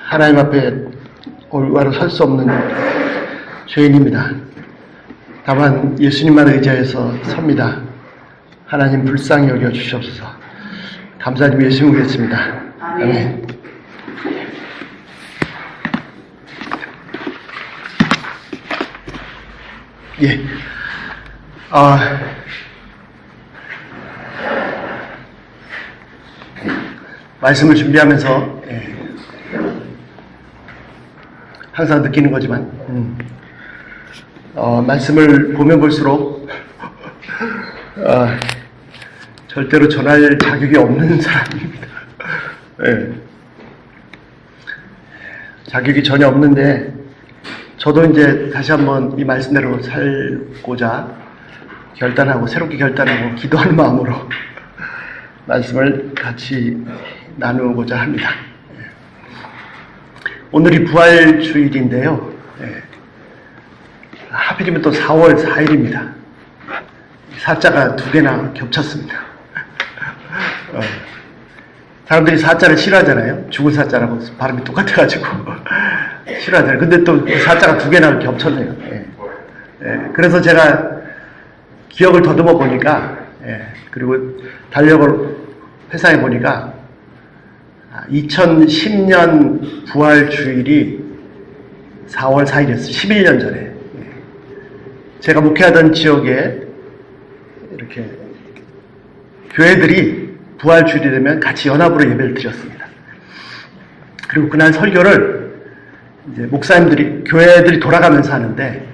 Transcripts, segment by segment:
하나님 앞에 올바로 설 수 없는 죄인입니다. 다만 예수님만 의지해서 섭니다. 하나님 불쌍히 여겨 주시옵소서. 감사드리며 예수 믿겠습니다. 아멘. 예. 말씀을 준비하면서 항상 느끼는 거지만 말씀을 보면 볼수록 절대로 전할 자격이 없는 사람입니다. 자격이 전혀 없는데 저도 이제 다시 한번 이 말씀대로 살고자 결단하고 새롭게 결단하고 기도하는 마음으로 말씀을 같이 나누고자 합니다. 오늘이 부활주일인데요. 하필이면 또 4월 4일입니다. 사자가 2개나 겹쳤습니다. 사람들이 사자를 싫어하잖아요. 죽은 사자라고 발음이 똑같아가지고 싫어하잖아요. 근데 또 사자가 2개나 겹쳤네요. 그래서 제가 기억을 더듬어 보니까 그리고 달력을 회상해 보니까 2010년 부활주일이 4월 4일이었어요. 11년 전에. 제가 목회하던 지역에 이렇게 교회들이 부활주일이 되면 같이 연합으로 예배를 드렸습니다. 그리고 그날 설교를 이제 목사님들이, 교회들이 돌아가면서 하는데,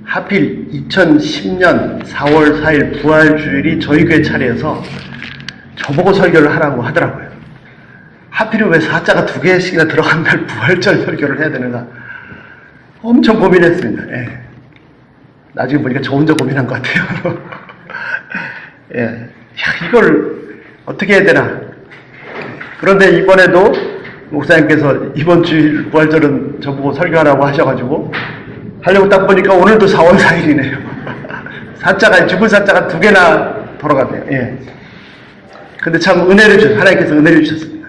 하필 2010년 4월 4일 부활주일이 저희 교회 차례여서 저보고 설교를 하라고 하더라고요. 하필이면 왜 사자가 2개씩이나 들어간 날 부활절 설교를 해야 되는가 엄청 고민했습니다. 나중에 보니까 저 혼자 고민한 것 같아요. 이걸 어떻게 해야 되나. 그런데 이번에도 목사님께서 이번 주일 부활절은 저보고 설교하라고 하셔가지고 하려고 딱 보니까 오늘도 4월 4일이네요. 사자가, 죽은 사자가 2개나 돌아갔네요. 근데 참 하나님께서 은혜를 주셨습니다.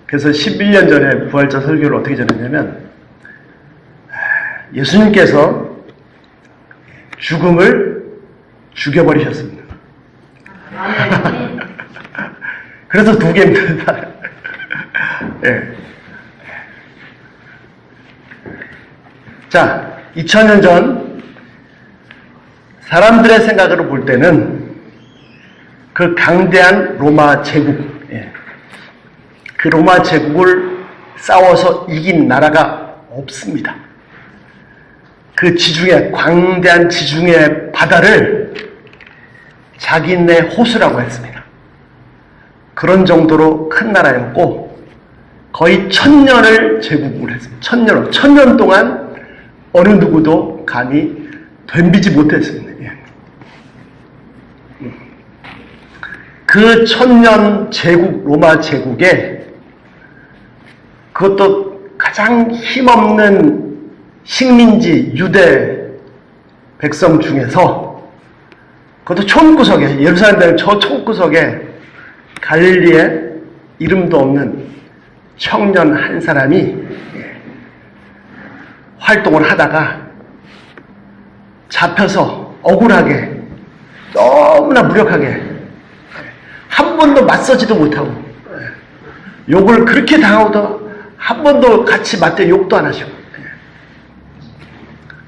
그래서 11년 전에 부활절 설교를 어떻게 전했냐면, 예수님께서 죽음을 죽여버리셨습니다. 그래서 2개입니다. 자, 2000년 전 사람들의 생각으로 볼 때는 그 강대한 로마 제국, 그 로마 제국을 싸워서 이긴 나라가 없습니다. 그 지중해, 광대한 지중해 바다를 자기네 호수라고 했습니다. 그런 정도로 큰 나라였고 거의 1000년을 제국을 했습니다. 1000년 동안 어느 누구도 감히 덤비지 못했습니다. 그 1000년 제국, 로마 제국에 그것도 가장 힘없는 식민지 유대 백성 중에서 그것도 촌구석에, 예루살렘 대는 저 촌구석에 갈릴리에 이름도 없는 청년 한 사람이 활동을 하다가 잡혀서 억울하게, 너무나 무력하게 한 번도 맞서지도 못하고 욕을 그렇게 당하고도 한 번도 같이 맞대 욕도 안 하시고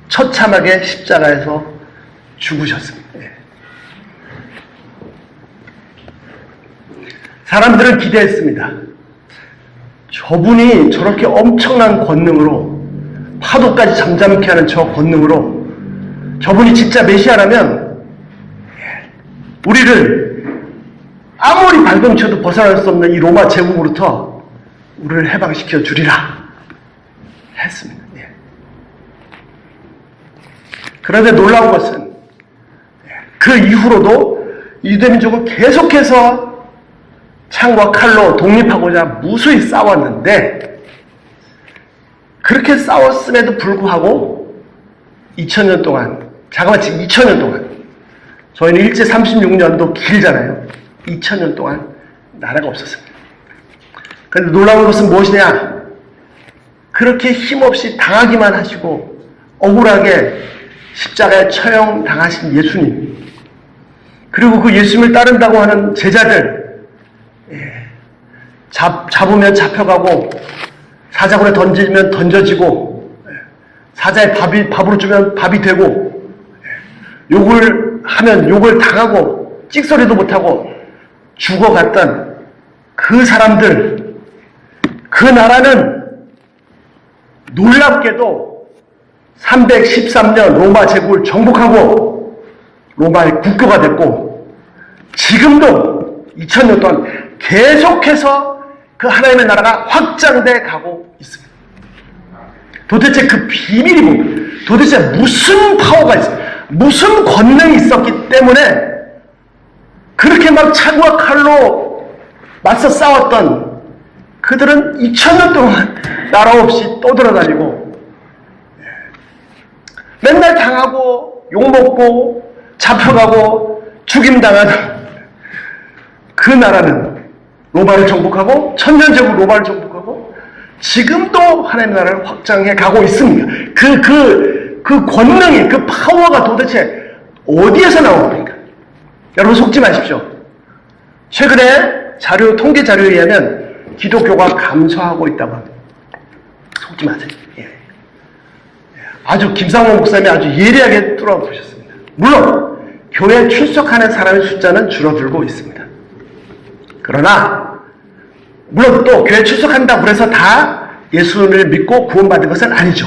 처참하게 십자가에서 죽으셨습니다. 사람들은 기대했습니다. 저분이 저렇게 엄청난 권능으로, 파도까지 잠잠케 하는 저 권능으로 저분이 진짜 메시아라면 우리를 아무리 발버둥 쳐도 벗어날 수 없는 이 로마 제국으로부터 우리를 해방시켜 주리라 했습니다. 그런데 놀라운 것은 그 이후로도 유대민족은 계속해서 창과 칼로 독립하고자 무수히 싸웠는데, 그렇게 싸웠음에도 불구하고 2000년 동안, 자그마치 2000년 동안, 저희는 일제 36년도 길잖아요. 2000년 동안 나라가 없었습니다. 그런데 놀라운 것은 무엇이냐? 그렇게 힘없이 당하기만 하시고 억울하게 십자가에 처형당하신 예수님, 그리고 그 예수님을 따른다고 하는 제자들, 잡으면 잡혀가고 사자굴에 던지면 던져지고 사자에 밥으로 주면 밥이 되고 욕을 하면 욕을 당하고 찍소리도 못하고 죽어갔던 그 사람들, 그 나라는 놀랍게도 313년 로마 제국을 정복하고 로마의 국교가 됐고 지금도 2000년 동안 계속해서 그 하나님의 나라가 확장돼 가고 있습니다. 도대체 그 비밀이 뭡니까? 도대체 무슨 파워가 있어요? 무슨 권능이 있었기 때문에 그렇게 막 창과 칼로 맞서 싸웠던 그들은 2000년 동안 나라 없이 떠돌아다니고 맨날 당하고 욕먹고 잡혀가고 죽임당하는 그 나라는 로마를 정복하고 천년제국 로마를 정복하고 지금도 하나님의 나라를 확장해 가고 있습니다. 그 권능이, 그 파워가 도대체 어디에서 나온 겁니까? 여러분 속지 마십시오. 최근에 통계 자료에 의하면 기독교가 감소하고 있다고 합니다. 속지 마세요. 아주 김상원 목사님이 아주 예리하게 뚫어보셨습니다. 물론 교회에 출석하는 사람의 숫자는 줄어들고 있습니다. 그러나 물론 또 교회에 출석한다고 해서 다 예수를 믿고 구원받은 것은 아니죠.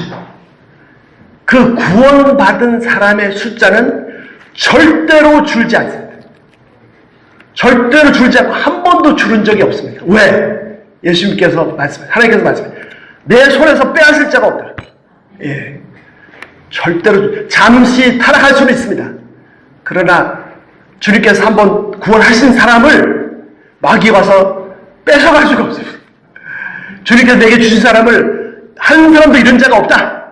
그 구원받은 사람의 숫자는 절대로 줄지 않습니다. 절대로 줄지 않고 한 번도 줄은 적이 없습니다. 왜? 예수님께서 하나님께서 말씀하세요. 내 손에서 빼앗을 자가 없다. 절대로 잠시 타락할 수는 있습니다. 그러나 주님께서 한번 구원하신 사람을 마귀가 와서 뺏어갈 수가 없습니다. 주님께서 내게 주신 사람을 한 사람도 잃은 자가 없다.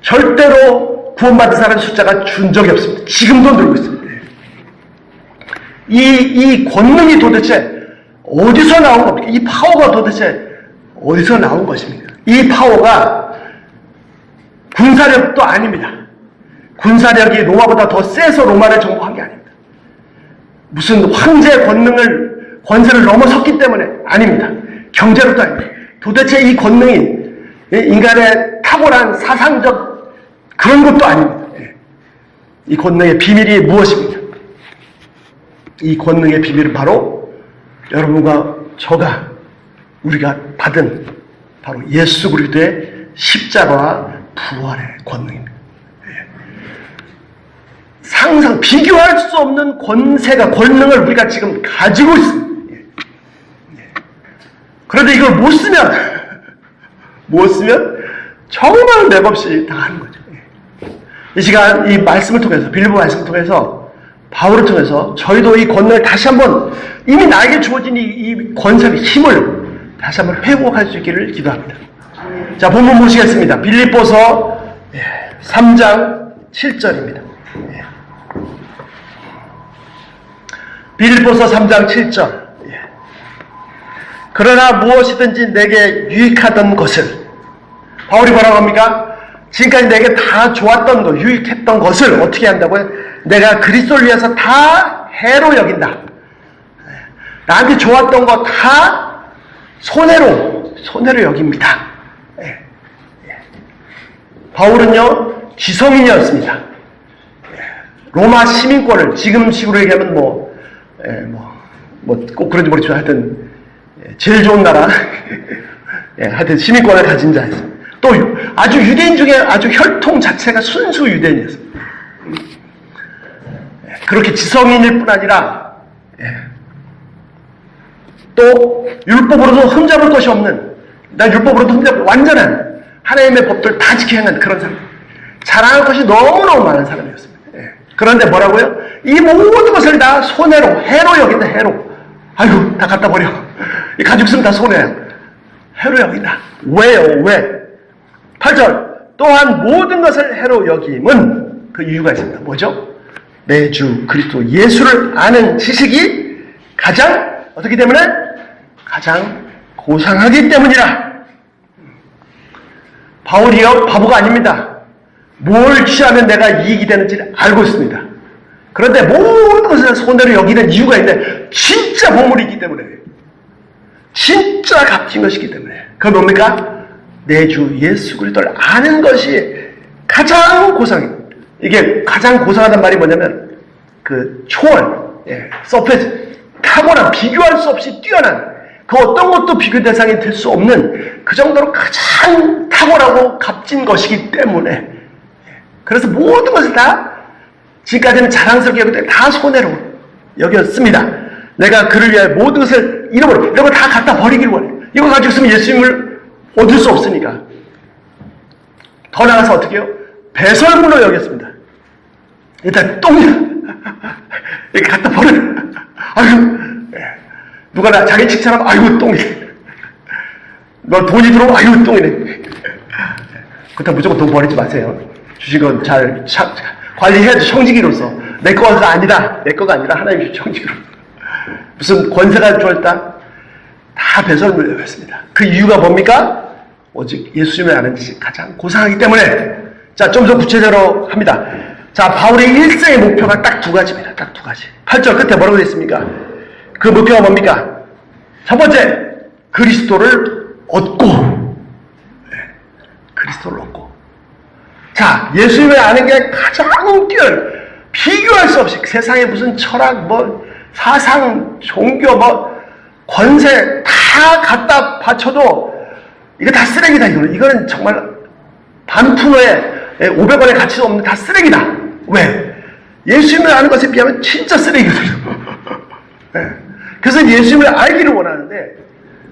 절대로 구원받은 사람의 숫자가 준 적이 없습니다. 지금도 늘고 있습니다. 이 권능이 도대체 어디서 나온 겁니까? 이 파워가 도대체 어디서 나온 것입니까? 이 파워가 군사력도 아닙니다. 군사력이 로마보다 더 세서 로마를 정복한 게 아닙니다. 무슨 황제의 권세를 넘어섰기 때문에 아닙니다. 경제로도 아닙니다. 도대체 이 권능이 인간의 탁월한 사상적 그런 것도 아닙니다. 이 권능의 비밀이 무엇입니까? 이 권능의 비밀은 바로 여러분과 우리가 받은 바로 예수 그리스도의 십자가와 부활의 권능입니다. 비교할 수 없는 권능을 우리가 지금 가지고 있습니다. 그런데 이걸 못 쓰면 정말 맥없이 당하는 거죠. 이 시간 이 말씀을 통해서, 빌립보 말씀을 통해서, 바울을 통해서 저희도 이 권능을 다시 한번, 이미 나에게 주어진 이 권세의 힘을 다시 한번 회복할 수 있기를 기도합니다. 자, 본문 보시겠습니다. 빌립보서 3장 7절입니다. 빌립보서 3장 7절. 그러나 무엇이든지 내게 유익하던 것을, 바울이 뭐라고 합니까? 지금까지 내게 다 좋았던 것, 유익했던 것을 어떻게 한다고요? 내가 그리스도를 위해서 다 해로 여긴다. 나한테 좋았던 거 다 손해로 여깁니다. 바울은요, 지성인이었습니다. 로마 시민권을, 지금식으로 얘기하면 꼭 그런지 모르겠지만 하여튼, 제일 좋은 나라, 하여튼 시민권을 가진 자였습니다. 또 아주 유대인 중에 아주 혈통 자체가 순수 유대인이었습니다. 그렇게 지성인일 뿐 아니라, 또 율법으로도 흠잡을 것이 없는, 완전한 하나님의 법들 다 지켜 행한 그런 사람, 자랑할 것이 너무너무 많은 사람이었습니다. 그런데 뭐라고요? 이 모든 것을 다 해로 여긴다. 해로. 아이고, 다 갖다 버려. 이 가죽 쓰면 다 손해야. 해로 여긴다. 왜요? 왜? 8절. 또한 모든 것을 해로 여김은 그 이유가 있습니다. 뭐죠? 내 주 그리스도 예수를 아는 지식이 가장 어떻기 때문에 가장 고상하기 때문이라. 바울이요, 바보가 아닙니다. 뭘 취하면 내가 이익이 되는지를 알고 있습니다. 그런데 모든 것을 손해로 여기는 이유가 있는데 진짜 보물이 있기 때문에, 진짜 값진 것이기 때문에. 그건 뭡니까? 내 주 예수 그리스도를 아는 것이 가장 고상해요. 이게 가장 고상하단 말이 뭐냐면 그 초월, 서페이스, 탁월한, 비교할 수 없이 뛰어난, 그 어떤 것도 비교 대상이 될 수 없는 그 정도로 가장 탁월하고 값진 것이기 때문에, 그래서 모든 것을 다 지금까지는 자랑스럽게 여겼는데 다 손해로 여겼습니다. 내가 그를 위하여 모든 것을 잃어버려, 이런 거 다 갖다 버리기를 원해. 이거 가지고 있으면 예수님을 얻을 수 없으니까. 더 나아가서 어떻게 해요? 배설물로 여겼습니다. 일단 똥이야. 이렇게 갖다 버려. 아유, 누가 자기 칭찬하면 아이고 똥이네. 너 돈이 들어오면 아이고 똥이네. 그렇다고 무조건 돈 버리지 마세요. 주신 건 잘 관리해야지, 청지기로서. 내 거가 아니다. 내 거가 아니라 하나님이 청지기로. 무슨 권세가 주었다? 다 배설물이었습니다. 그 이유가 뭡니까? 오직 예수님을 아는 것이 가장 고상하기 때문에. 자, 좀 더 구체적으로 합니다. 자, 바울의 일생의 목표가 딱 두 가지입니다. 딱 두 가지. 8절 끝에 뭐라고 되어 있습니까? 그 목표가 뭡니까? 첫 번째, 그리스도를 얻고. 네, 그리스도를 얻고. 자, 예수님을 아는 게 가장 뛰어난, 비교할 수 없이 세상에 무슨 철학, 뭐 사상, 종교, 뭐 권세 다 갖다 바쳐도 이거 다 쓰레기다. 이거는 정말 반푼어에 500원의 가치도 없는 다 쓰레기다. 왜? 예수님을 아는 것에 비하면 진짜 쓰레기거든요. 네. 그래서 예수님을 알기를 원하는데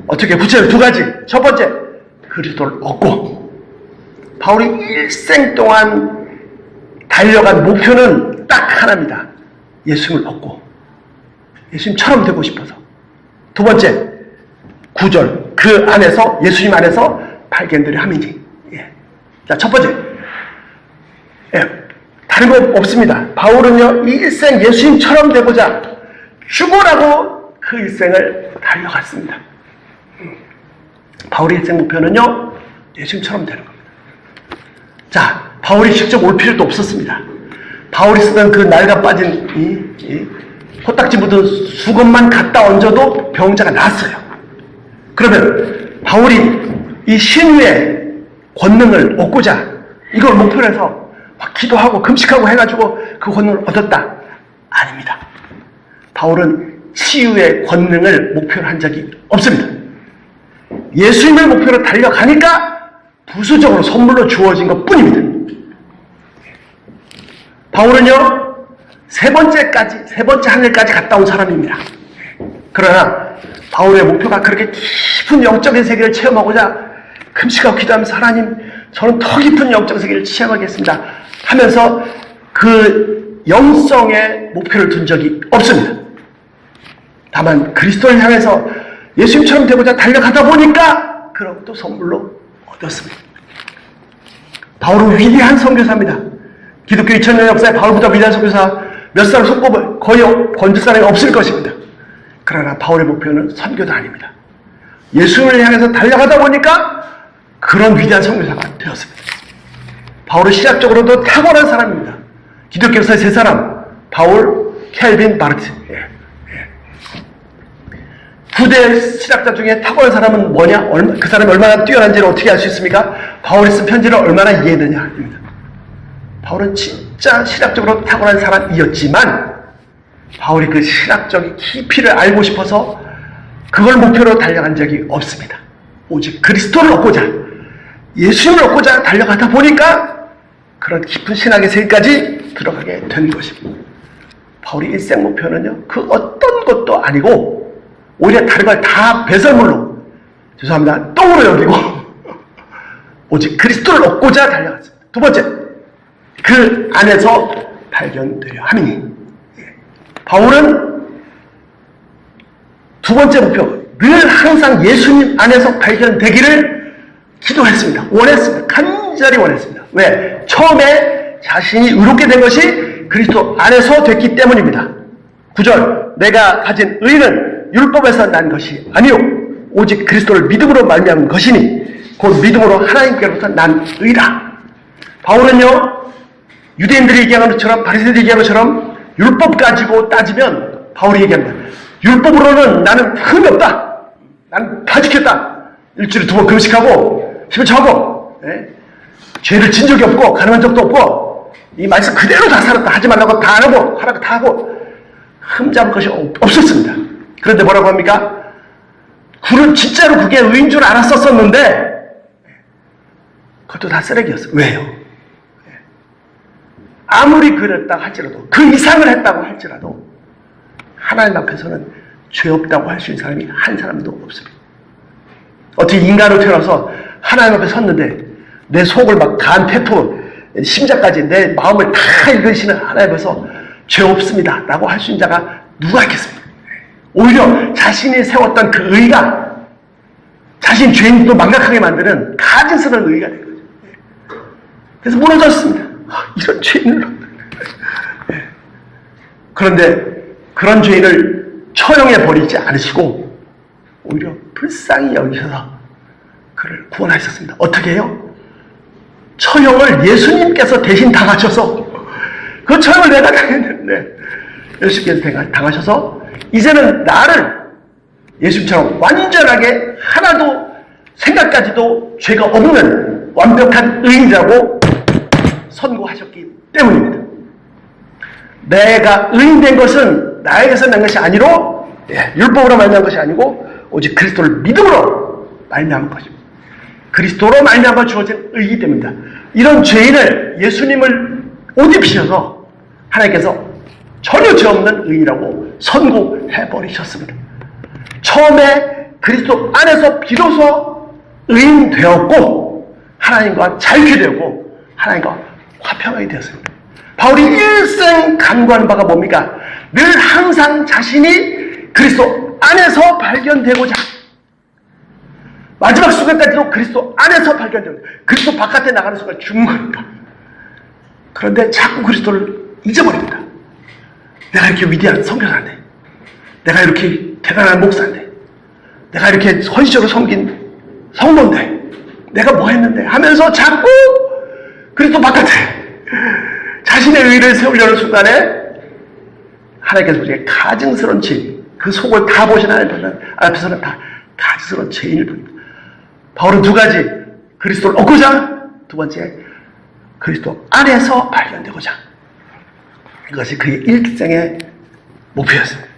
어떻게 구체적으로 두 가지. 첫 번째, 그리스도를 얻고. 바울이 일생 동안 달려간 목표는 딱 하나입니다. 예수님을 얻고 예수님처럼 되고 싶어서. 두 번째, 9절, 그 안에서, 예수님 안에서 발견되려 함이니. 예. 자, 첫 번째, 다른 거 없습니다. 바울은요, 이 일생 예수님처럼 되고자 죽으라고 그 일생을 달려갔습니다. 바울의 일생 목표는요, 예수님처럼 되는 겁니다. 자, 바울이 직접 올 필요도 없었습니다. 바울이 쓰던 그 낡아 빠진 이 코딱지 묻은 수건만 갖다 얹어도 병자가 나았어요. 그러면 바울이 이 신유의 권능을 얻고자 이걸 목표로 해서 막 기도하고 금식하고 해가지고 그 권능을 얻었다? 아닙니다. 바울은 치유의 권능을 목표로 한 적이 없습니다. 예수님을 목표로 달려가니까 부수적으로 선물로 주어진 것 뿐입니다. 바울은요, 세 번째 하늘까지 갔다 온 사람입니다. 그러나 바울의 목표가 그렇게 깊은 영적인 세계를 체험하고자 금식하고 기도하면서 하나님, 저는 더 깊은 영적 세계를 체험하겠습니다 하면서 그 영성의 목표를 둔 적이 없습니다. 다만 그리스도를 향해서 예수님처럼 되고자 달려가다 보니까 그런 것도 선물로 얻었습니다. 바울은 위대한 선교사입니다. 기독교 2000년 역사에 바울보다 위대한 선교사 몇 사람 손꼽을 거의 건질 사람이 없을 것입니다. 그러나 바울의 목표는 선교도 아닙니다. 예수님을 향해서 달려가다 보니까 그런 위대한 선교사가 되었습니다. 바울은 신학적으로도 탁월한 사람입니다. 기독교 역사의 세 사람, 바울, 켈빈, 바르트. 구대 신학자 중에 탁월한 사람은 뭐냐? 그 사람이 얼마나 뛰어난지를 어떻게 알 수 있습니까? 바울이 쓴 편지를 얼마나 이해했느냐입니다. 바울은 진짜 신학적으로 탁월한 사람이었지만 바울이 그 신학적인 깊이를 알고 싶어서 그걸 목표로 달려간 적이 없습니다. 오직 그리스도를 얻고자, 예수님을 얻고자 달려가다 보니까 그런 깊은 신학의 세계까지 들어가게 된 것입니다. 바울이 일생 목표는요, 그 어떤 것도 아니고 오히려 다른 걸 다 배설물로, 죄송합니다, 똥으로 여기고 오직 그리스도를 얻고자 달려갔습니다. 두 번째, 그 안에서 발견되려 함이니. 바울은 두 번째 목표, 늘 항상 예수님 안에서 발견되기를 기도했습니다. 원했습니다. 간절히 원했습니다. 왜? 처음에 자신이 의롭게 된 것이 그리스도 안에서 됐기 때문입니다. 9절, 내가 가진 의는 율법에서 난 것이 아니요 오직 그리스도를 믿음으로 말미암은 것이니 곧 믿음으로 하나님께로부터 난 의라. 바울은요, 유대인들이 얘기하는 것처럼, 바리새인들이 얘기하는 것처럼 율법 가지고 따지면 바울이 얘기합니다. 율법으로는 나는 흠이 없다. 나는 다 지켰다. 일주일에 2번 금식하고 10일 자고, 죄를 진 적이 없고 가늠한 적도 없고 이 말씀 그대로 다 살았다. 하지 말라고 다 안 하고 하라고 다 하고 흠 잡을 것이 없었습니다. 그런데 뭐라고 합니까? 그는 진짜로 그게 의인 줄 알았었는데 그것도 다 쓰레기였어요. 왜요? 아무리 그랬다고 할지라도, 그 이상을 했다고 할지라도 하나님 앞에서는 죄 없다고 할 수 있는 사람이 한 사람도 없습니다. 어떻게 인간으로 태어나서 하나님 앞에 섰는데 내 속을 막 간, 태포, 심장까지 내 마음을 다 읽으시는 하나님 앞에서 죄 없습니다 라고 할 수 있는 자가 누가 있겠습니까? 오히려 자신이 세웠던 그 의가 자신 죄인도 망각하게 만드는 가증스러운 의가 된 거죠. 그래서 무너졌습니다. 이런 죄인을. 그런데 그런 죄인을 처형해 버리지 않으시고 오히려 불쌍히 여기셔서 그를 구원하셨습니다. 어떻게 해요? 처형을 예수님께서 대신 당하셔서, 그 처형을 내가 당했는데 예수님께서 당하셔서 이제는 나를 예수님처럼 완전하게 하나도 생각까지도 죄가 없는 완벽한 의인이라고 선고하셨기 때문입니다. 내가 의인된 것은 나에게서 난 것이 아니로, 율법으로 말미암은 것이 아니고 오직 그리스도를 믿음으로 말미암은 것입니다. 그리스도로 말미암아 주어진 의이기 때문입니다. 이런 죄인을 예수님을 옷 입히셔서 하나님께서 전혀 죄 없는 의인이라고 선고해버리셨습니다. 처음에 그리스도 안에서 비로소 의인 되었고 하나님과 자유케 되었고 하나님과 화평하게 되었습니다. 바울이 일생 간구하는 바가 뭡니까? 늘 항상 자신이 그리스도 안에서 발견되고자, 마지막 순간까지도 그리스도 안에서 발견되고, 그리스도 바깥에 나가는 순간 죽는 겁니다. 그런데 자꾸 그리스도를 잊어버립니다. 내가 이렇게 위대한 선교사인데, 내가 이렇게 대단한 목사인데, 내가 이렇게 헌신적으로 섬긴 성도인데, 내가 뭐 했는데 하면서 자꾸 그리스도 바깥에 자신의 의를 세우려는 순간에 하나님께서 우리에게 가증스러운 죄인, 그 속을 다 보시는 하나님 앞에서는 다 가증스러운 죄인을 보입니다. 바울은 두 가지, 그리스도를 얻고자, 두 번째 그리스도 안에서 발견되고자. 이것이 그의 일생의 목표였습니다.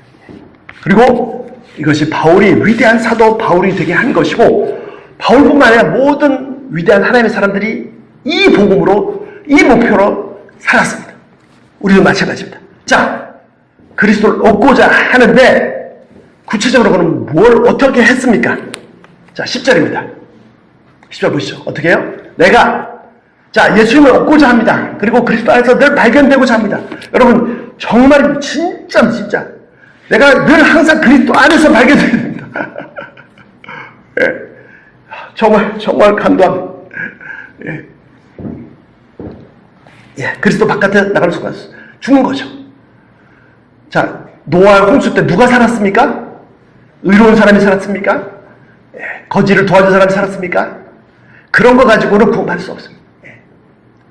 그리고 이것이 바울이 위대한 사도 바울이 되게 한 것이고, 바울뿐만 아니라 모든 위대한 하나님의 사람들이 이 복음으로, 이 목표로 살았습니다. 우리도 마찬가지입니다. 자, 그리스도를 얻고자 하는데 구체적으로 그는 뭘 어떻게 했습니까? 자, 10절입니다. 10절 보시죠. 어떻게 해요? 내가 자, 예수님을 얻고자 합니다. 그리고 그리스도 안에서 늘 발견되고자 합니다. 여러분, 정말 진짜 내가 늘 항상 그리스도 안에서 발견되어야 됩니다. 예. 정말 감동합니다. 예. 그리스도 바깥에 나가는 순간 죽는 거죠. 자, 노아 홍수 때 누가 살았습니까? 의로운 사람이 살았습니까? 예. 거지를 도와준 사람이 살았습니까? 그런 거 가지고는 구원받을 수 없습니다.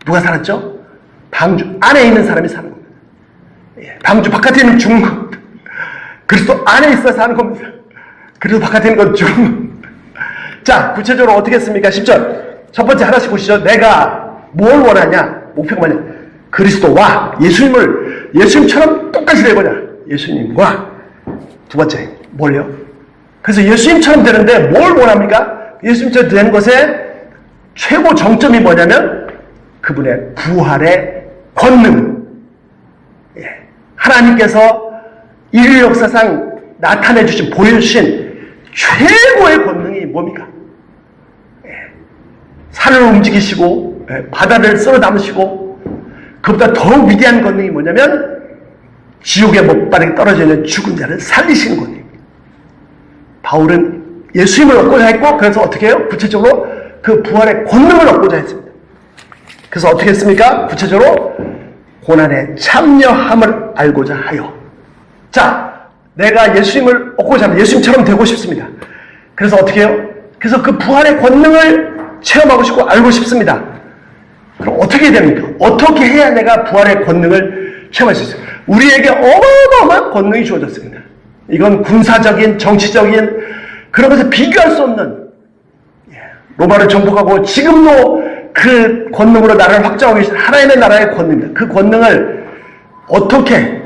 누가 살았죠? 방주 안에 있는 사람이 사는 겁니다. 방주 바깥에 있는 죽는 겁니다. 그리스도 안에 있어 사는 겁니다. 그리스도 바깥에 있는 건 죽는 겁니다. 자, 구체적으로 어떻게 했습니까? 10절 첫 번째 하나씩 보시죠. 내가 뭘 원하냐? 목표가 뭐냐? 그리스도와 예수님처럼 똑같이 되고자. 예수님과 두 번째 뭘요? 그래서 예수님처럼 되는데 뭘 원합니까? 예수님처럼 되는 것의 최고 정점이 뭐냐면 그분의 부활의 권능. 예. 하나님께서 인류 역사상 나타내 주신, 보여주신 최고의 권능이 뭡니까? 예. 산을 움직이시고, 예. 바다를 쓸어 담으시고, 그보다 더 위대한 권능이 뭐냐면 지옥의 못바닥에 떨어져 있는 죽은 자를 살리시는 권능입니다. 바울은 예수님을 얻고자 했고, 그래서 어떻게 해요? 구체적으로 그 부활의 권능을 얻고자 했습니다. 그래서 어떻게 했습니까? 구체적으로 고난에 참여함을 알고자 하여. 자, 내가 예수님을 얻고자 합니다. 예수님처럼 되고 싶습니다. 그래서 어떻게 해요? 그래서 그 부활의 권능을 체험하고 싶고 알고 싶습니다. 그럼 어떻게 해야 됩니까? 어떻게 해야 내가 부활의 권능을 체험할 수 있어요? 우리에게 어마어마한 권능이 주어졌습니다. 이건 군사적인, 정치적인 그런 것에 비교할 수 없는, 로마를 정복하고 지금도 그 권능으로 나라를 확장하고 계신 하나님의 나라의 권능입니다. 그 권능을 어떻게,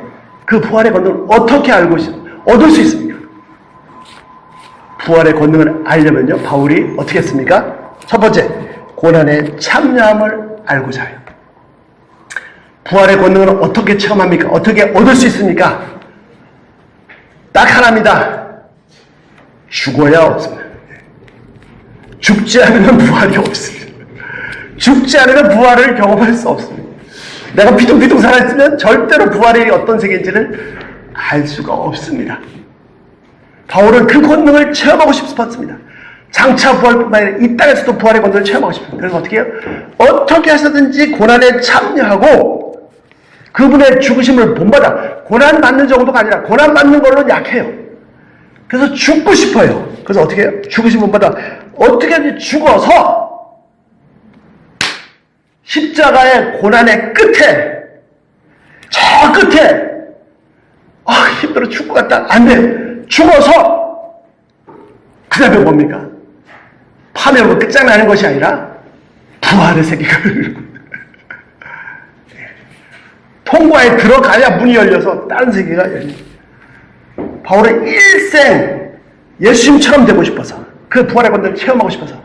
그 부활의 권능을 어떻게 얻을 수 있습니까? 부활의 권능을 알려면요, 바울이 어떻게 했습니까? 첫 번째, 고난에 참여함을 알고자 해요. 부활의 권능을 어떻게 체험합니까? 어떻게 얻을 수 있습니까? 딱 하나입니다. 죽어야 없습니다. 죽지 않으면 부활이 없습니다. 죽지 않으면 부활을 경험할 수 없습니다. 내가 비둥비둥 살아있으면 절대로 부활이 어떤 세계인지를 알 수가 없습니다. 바울은 그 권능을 체험하고 싶었습니다. 장차 부활뿐만 아니라 이 땅에서도 부활의 권능을 체험하고 싶습니다. 그래서 어떻게 해요? 어떻게 하셔든지 고난에 참여하고 그분의 죽으심을 본받아. 고난 받는 정도가 아니라 고난 받는 걸로 약해요. 그래서 죽고 싶어요. 그래서 어떻게 해요? 죽으심을 본받아. 어떻게든지 죽어서 십자가의 고난의 끝에, 저 끝에, 힘들어 죽을 것 같다. 안 돼. 죽어서 그 다음에 뭡니까? 파멸로 끝장나는 것이 아니라 부활의 세계가 통과에 들어가야 문이 열려서 다른 세계가 열립니다. 바울은 일생 예수님처럼 되고 싶어서 그 부활의 권능을 체험하고 싶어서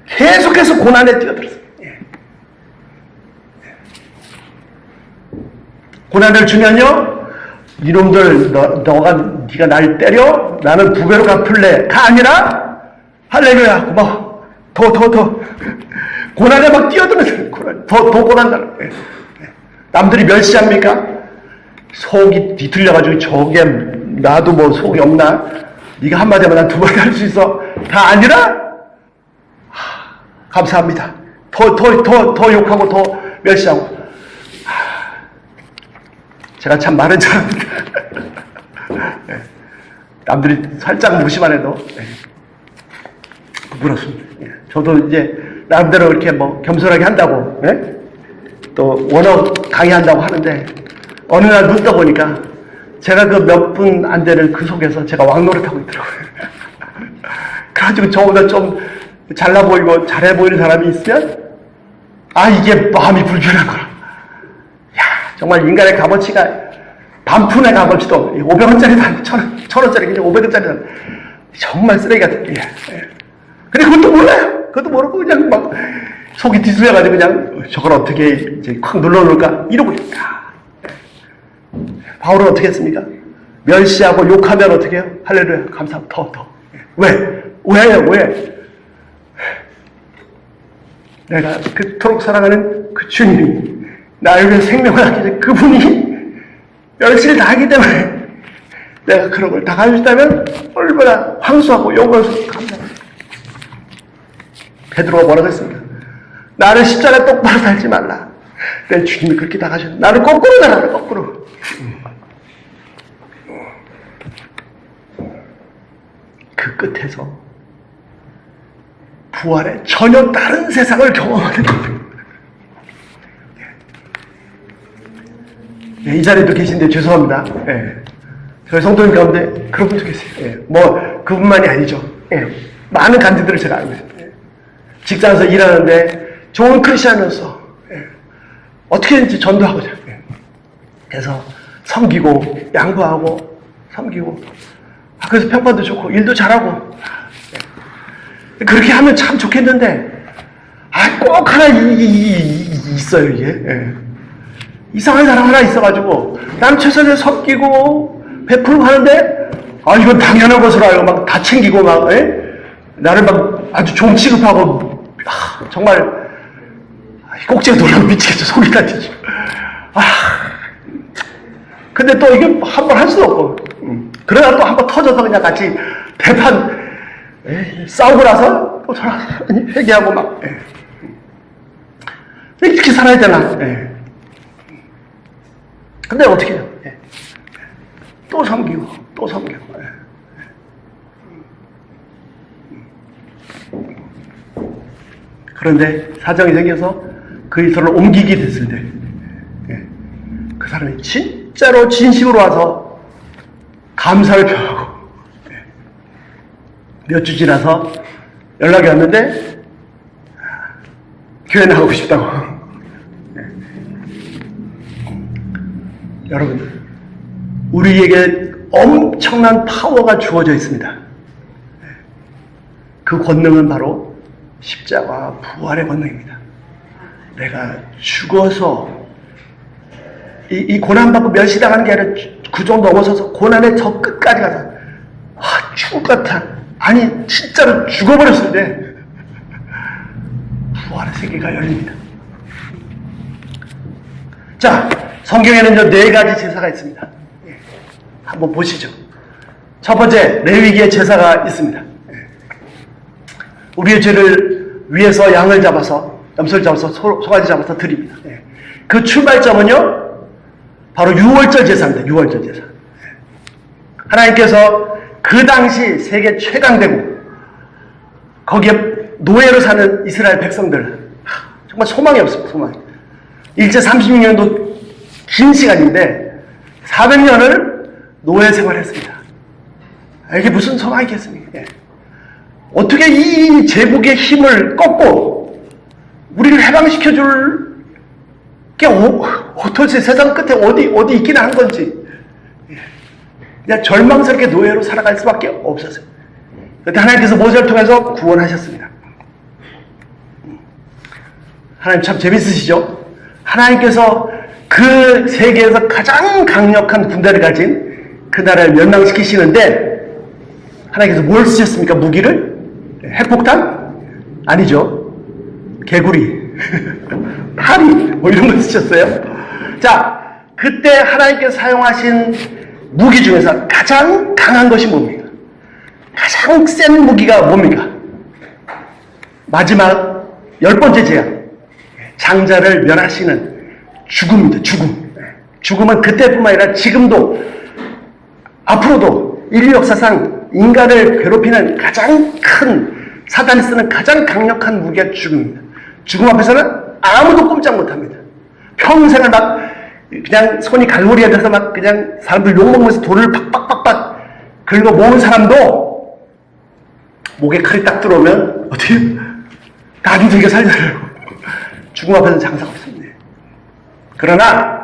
계속해서 고난에 뛰어들었어요. 고난을 주면요, 이놈들 네가 날 때려 나는 두 배로 갚을래가 아니라 할렐루야 고마워 더 고난에 막 뛰어드는 고난 더 고난다. 남들이 멸시합니까? 속이 뒤틀려가지고 저게 나도 뭐 속이 없나? 네가 한마디 하면 난 두 마디 할 수 있어. 다 아니라 감사합니다. 더 욕하고 더 멸시하고. 제가 참 마른 자입니다. 남들이 살짝 무시만 해도 부끄럽습니다. 저도 이제 나름대로 이렇게 뭐 겸손하게 한다고, 또 원어 강의한다고 하는데 어느 날 눈 떠보니까 제가 그 몇 분 안 되는 그 속에서 제가 왕노릇하고 있더라고요. 그래가지고 저보다 좀 잘나 보이고 잘해 보이는 사람이 있으면 이게 마음이 불편한 거라. 정말 인간의 값어치가 반푼의 값어치도 500원짜리도 아니고 1000원짜리, 그냥 500원짜리도 정말 쓰레기 같은. 근데 그것도 몰라요. 그것도 모르고 그냥 막 속이 뒤틀려가지고 그냥 저걸 어떻게 이제 콱 눌러놓을까 이러고 있다. 바울은 어떻게 했습니까? 멸시하고 욕하면 어떻게 해요? 할렐루야 감사합니다. 더. 왜요? 내가 그토록 사랑하는 그 주님이 나를 위해 생명을 아끼는 그분이 멸시를 당하기 때문에 내가 그런 걸 당하셨다면 얼마나 황소하고 용감해서 감사합니다. 베드로가 뭐라고 했습니까? 나를 십자가에 똑바로 달지 말라. 내 주님이 그렇게 당하셨는데 나를 거꾸로 달아라. 거꾸로. 그 끝에서 부활의 전혀 다른 세상을 경험하는 겁니다. 이 자리에도 계신데 죄송합니다. 저희 성도님 가운데 그런 분도 계세요. 뭐 그분만이 아니죠. 많은 간증들을 제가 알고 있습니다. 직장에서 일하는데 좋은 크리스천이어서 어떻게든지 전도하고자. 그래서 섬기고 양보하고 섬기고 그래서 평판도 좋고 일도 잘하고 그렇게 하면 참 좋겠는데 꼭 하나 있어요. 이게 이상한 사람 하나 있어가지고 나는 최선을 섬기고 베풀고 하는데 이건 당연한 것으로 알고 막 다 챙기고 막 나를 막 아주 종 취급하고 정말 꼭지가 놀라면 미치겠어. 속이 다 뒤져. 근데 또 이게 한 번 할 수도 없고 그러다 또 한 번 터져서 그냥 같이 대판 싸우고 나서 또 회개하고 막 이렇게 살아야 되나. 근데 어떻게 해요? 또 섬기고 또 섬기고. 그런데 사정이 생겨서 그 일터를 옮기게 됐을 때, 그 사람이 진짜로 진심으로 와서 감사를 표하고, 몇 주 지나서 연락이 왔는데, 교회 나가고 싶다고. 여러분, 우리에게 엄청난 파워가 주어져 있습니다. 그 권능은 바로 십자가 부활의 권능입니다. 내가 죽어서 이 고난받고 멸시당하는 게 아니라 구정 넘어서서 고난의 저 끝까지 가서 죽을 것 같아. 아니 진짜로 죽어버렸을 때 부활의 세계가 열립니다. 자, 성경에는 네 가지 제사가 있습니다. 한번 보시죠. 첫 번째, 레위기의 제사가 있습니다. 우리의 죄를 위해서 양을 잡아서, 염소를 잡아서, 소가지 잡아서 드립니다. 그 출발점은요, 바로 유월절 제사입니다. 유월절 제사. 하나님께서 그 당시 세계 최강대국, 거기에 노예로 사는 이스라엘 백성들, 정말 소망이 없습니다. 소망이. 일제 36년도 긴 시간인데 400년을 노예 생활했습니다. 이게 무슨 소망이겠습니까? 어떻게 이 제국의 힘을 꺾고 우리를 해방시켜줄 게 도대체 세상 끝에 어디 있긴 한 건지 그냥 절망스럽게 노예로 살아갈 수밖에 없었어요. 그때 하나님께서 모세를 통해서 구원하셨습니다. 하나님 참 재밌으시죠? 하나님께서 그 세계에서 가장 강력한 군대를 가진 그 나라를 멸망시키시는데 하나님께서 뭘 쓰셨습니까? 무기를? 핵폭탄? 아니죠. 개구리, 파리 뭐 이런 거 쓰셨어요. 자, 그때 하나님께서 사용하신 무기 중에서 가장 강한 것이 뭡니까? 가장 센 무기가 뭡니까? 마지막 10번째 재앙, 장자를 멸하시는 죽음입니다. 죽음. 죽음은 그때뿐만 아니라 지금도 앞으로도 인류 역사상 인간을 괴롭히는 가장 큰, 사단이 쓰는 가장 강력한 무기가 죽음입니다. 죽음 앞에서는 아무도 꼼짝 못합니다. 평생을 막 그냥 손이 갈고리에 돼서 막 그냥 사람들 욕먹으면서 돌을 팍팍팍팍 긁어 모은 사람도 목에 칼이 딱 들어오면 어떻게 나도 되게 살려요. 죽음 앞에서는 장사가 없습니다. 그러나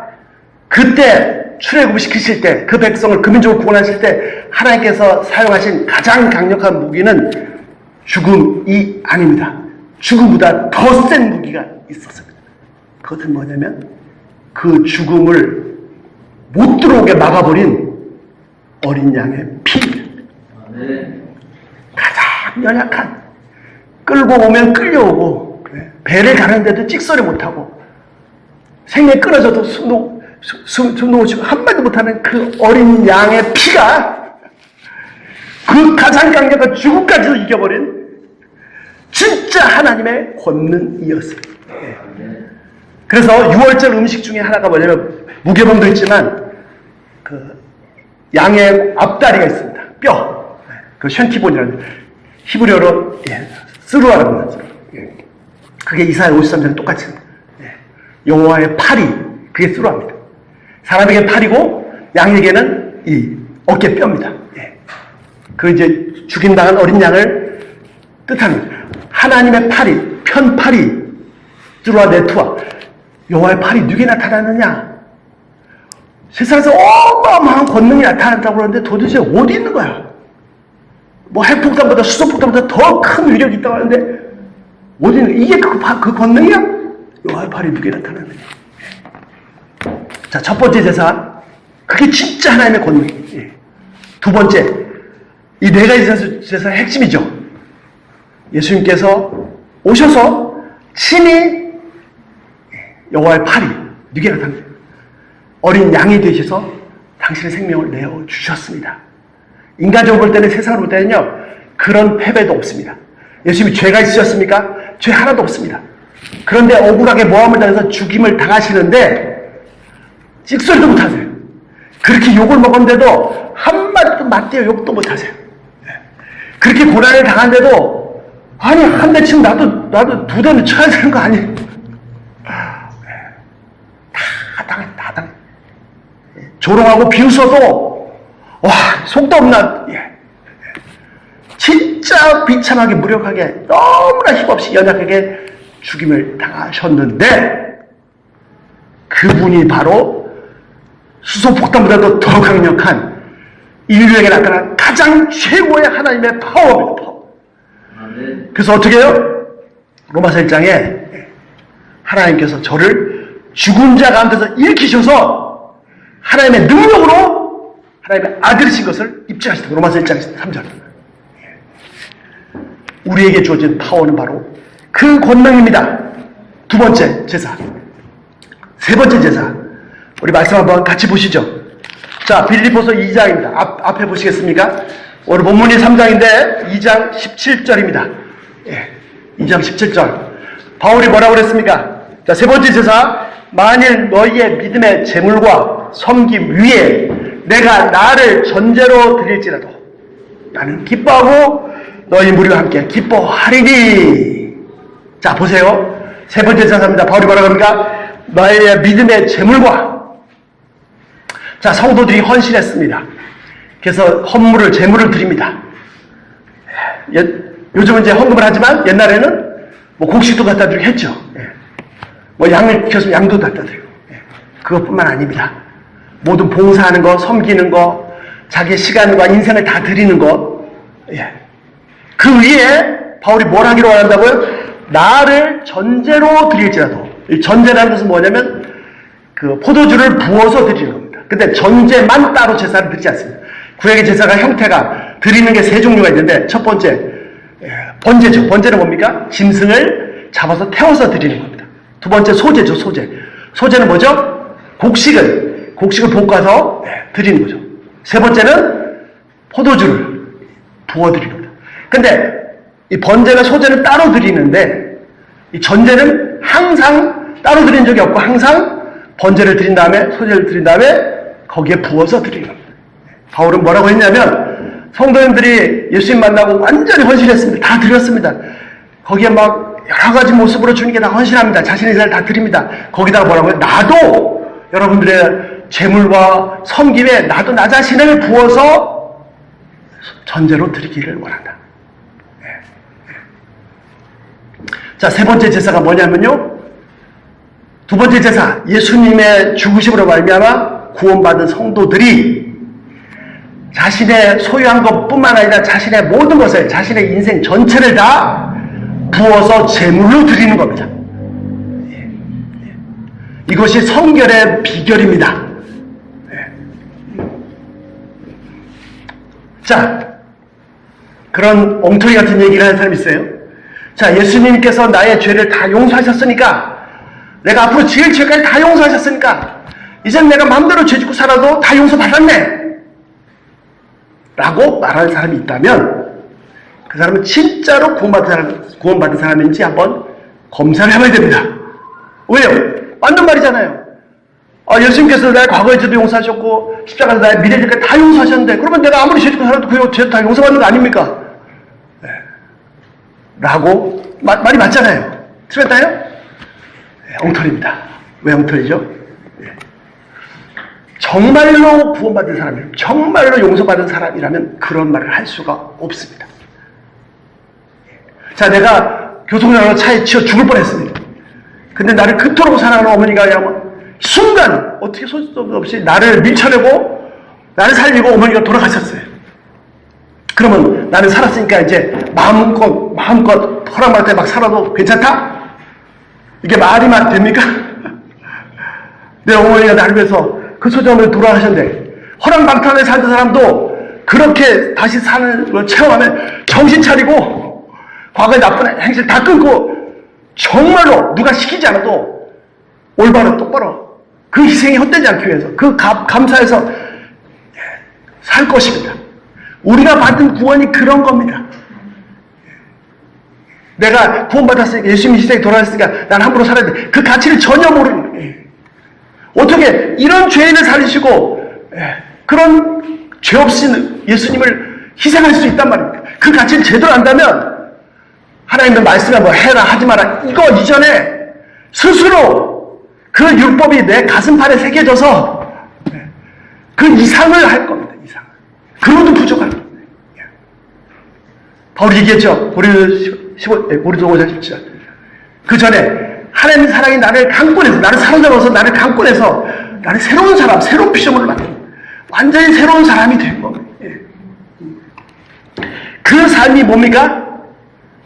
그때 출애굽을 시키실 때, 그 백성을 그 민족을 구원하실 때 하나님께서 사용하신 가장 강력한 무기는 죽음이 아닙니다. 죽음보다 더 센 무기가 있었습니다. 그것은 뭐냐면 그 죽음을 못 들어오게 막아버린 어린 양의 피입니다. 가장 연약한, 끌고 오면 끌려오고 배를 가는데도 찍소리 못하고 생에 끊어져도 숨 놓으시고 한마디 못하는 그 어린 양의 피가 그 가장 강력한 죽음까지도 이겨버린 진짜 하나님의 권능이었습니다. 그래서 유월절 음식 중에 하나가 뭐냐면 무교병도 있지만 그 양의 앞다리가 있습니다. 뼈, 그 션티본이라는 히브리어로 스루아라고 하죠. 그게 이사야 53장에 똑같이 여호와의 팔이 그게 스루아입니다. 사람에게 팔이고 양에게는 이 어깨 뼈입니다. 그 이제 죽임당한 어린 양을 뜻합니다. 하나님의 팔이, 편팔이, 스루아 네투아, 여호와의 팔이 누구에 나타나느냐? 세상에서 어마어마한 권능이 나타난다고 그러는데 도대체 어디 있는 거야? 뭐 핵폭탄보다 수소폭탄보다 더 큰 위력이 있다고 하는데 어디 있는 거야? 이게 그 권능이야? 여호와의 팔이 누구에 나타나느냐? 자, 첫 번째 제사, 그게 진짜 하나님의 권능이에요. 두 번째, 이 네 가지 제사의 핵심이죠. 예수님께서 오셔서 친히 여호와의 팔이 누구에 나타나요? 어린 양이 되셔서 당신의 생명을 내어주셨습니다. 인간적으로 볼 때는, 세상으로 볼 때는요, 그런 패배도 없습니다. 예수님이 죄가 있으셨습니까? 죄 하나도 없습니다. 그런데 억울하게 모함을 당해서 죽임을 당하시는데 찍소리도 못하세요. 그렇게 욕을 먹었는데도 한마디도 맞대어 욕도 못하세요. 그렇게 고난을 당한데도 아니, 한 대 치면 나도 두 대는 쳐야 되는 거 아니에요? 다 당해. 조롱하고 비웃어도, 와, 속도 없나, 진짜 비참하게, 무력하게, 너무나 힘없이 연약하게 죽임을 당하셨는데, 그분이 바로 수소폭탄보다도 더 강력한 인류에게 나타난 가장 최고의 하나님의 파워입니다. 그래서 어떻게 해요? 로마서 1장에 하나님께서 저를 죽은 자 가운데서 일으키셔서 하나님의 능력으로 하나님의 아들이신 것을 입증하시다. 로마서 1장 3절. 우리에게 주어진 파워는 바로 그 권능입니다. 두 번째 제사. 세 번째 제사. 우리 말씀 한번 같이 보시죠. 자, 빌립보서 2장입니다. 앞에 보시겠습니까? 오늘 본문이 3장인데 2장 17절입니다. 2장 17절. 바울이 뭐라고 그랬습니까? 자, 세 번째 제사. 만일 너희의 믿음의 제물과 섬김 위에 내가 나를 전제로 드릴지라도 나는 기뻐하고 너희 무리와 함께 기뻐하리니. 자, 보세요. 세 번째 제사입니다. 바울이 뭐라고 합니까? 너희의 믿음의 제물과. 자, 성도들이 헌신했습니다. 그래서 헌물을, 제물을 드립니다. 요즘은 이제 헌금을 하지만 옛날에는 뭐 곡식도 갖다 드리고 했죠. 뭐 양을 키웠으면 양도 갖다 드리고. 그것뿐만 아닙니다. 모든 봉사하는 거, 섬기는 거, 자기의 시간과 인생을 다 드리는 거. 그 위에 바울이 뭘 하기로 원한다고요? 나를 전제로 드릴지라도. 이 전제라는 것은 뭐냐면 그 포도주를 부어서 드리는 겁니다. 근데 전제만 따로 제사를 드리지 않습니다. 구약의 제사가 형태가 드리는 게 세 종류가 있는데 첫 번째 번제죠. 번제는 뭡니까? 짐승을 잡아서 태워서 드리는 겁니다. 두 번째 소제죠. 소제는 뭐죠? 곡식을 볶아서 드리는 거죠. 세 번째는 포도주를 부어 드리는 겁니다. 근데 이 번제나 소제는 따로 드리는데 이 전제는 항상 따로 드린 적이 없고 항상 번제를 드린 다음에 소제를 드린 다음에 거기에 부어서 드리는 겁니다. 바울은 뭐라고 했냐면 성도님들이 예수님 만나고 완전히 헌신했습니다. 다 드렸습니다. 거기에 막 여러 가지 모습으로 주님께 다 헌신합니다. 자신의 인생을 다 드립니다. 거기다가 뭐라고 해요? 나도 여러분들의 재물과 섬김에 나도 나 자신을 부어서 전제로 드리기를 원한다. 자, 세 번째 제사가 뭐냐면요. 두 번째 제사, 예수님의 죽으심으로 말미암아 구원받은 성도들이 자신의 소유한 것뿐만 아니라 자신의 모든 것을, 자신의 인생 전체를 다 부어서 제물로 드리는 겁니다. 이것이 성결의 비결입니다. 자, 그런 엉터리 같은 얘기를 하는 사람이 있어요. 자, 예수님께서 나의 죄를 다 용서하셨으니까, 내가 앞으로 지을 죄까지 다 용서하셨으니까 이젠 내가 마음대로 죄 짓고 살아도 다 용서받았네 라고 말하는 사람이 있다면 그 사람은 진짜로 구원받은 사람인지 한번 검사를 해봐야 됩니다. 왜요? 맞는 말이잖아요. 예수님께서 나의 과거의 죄도 용서하셨고 십자가에서 나의 미래 죄까지 다 용서하셨는데 그러면 내가 아무리 죄 짓고 살아도 그 죄도 다 용서받는 거 아닙니까? 라고 말이 맞잖아요. 틀렸나요? 엉터리입니다. 왜 엉터리죠? 정말로 구원받은 사람이라면, 정말로 용서받은 사람이라면 그런 말을 할 수가 없습니다. 자, 내가 교통사고로 차에 치여 죽을 뻔했습니다. 근데 나를 그토록 사랑하는 어머니가 그냥 순간 어떻게 소식도 없이 나를 밀쳐내고 나를 살리고 어머니가 돌아가셨어요. 그러면 나는 살았으니까 이제 마음껏 허락받을 때 막 살아도 괜찮다? 이게 말이 됩니까? 내 어머니가 나를 위해서 그 소중함을 돌아가셨는데 허랑방탕하게 살던 사람도 그렇게 다시 사는 걸 체험하면 정신 차리고 과거의 나쁜 행실 다 끊고 정말로 누가 시키지 않아도 올바로 똑바로 그 희생이 헛되지 않기 위해서 그 감사해서 살 것입니다. 우리가 받은 구원이 그런 겁니다. 내가 구원받았으니까 예수님이 희생에 돌아가셨으니까 난 함부로 살아야 돼. 그 가치를 전혀 모르는 거예요. 어떻게 이런 죄인을 살리시고 그런 죄 없이 예수님을 희생할 수 있단 말입니까? 그 가치를 제대로 안다면 하나님의 말씀에 뭐 해라 하지 마라 이거 이전에 스스로 그 율법이 내 가슴판에 새겨져서 그 이상을 할 겁니다. 이상을. 그로도 부족할 겁니다. 바울이 얘기했죠. 고린도 5장 17절. 그 전에 하나님의 사랑이 나를 강권해서 나를 사로잡아서 나를 강권해서 나를 새로운 사람, 새로운 피조물을 만든 완전히 새로운 사람이 된 겁니다. 그 삶이 뭡니까?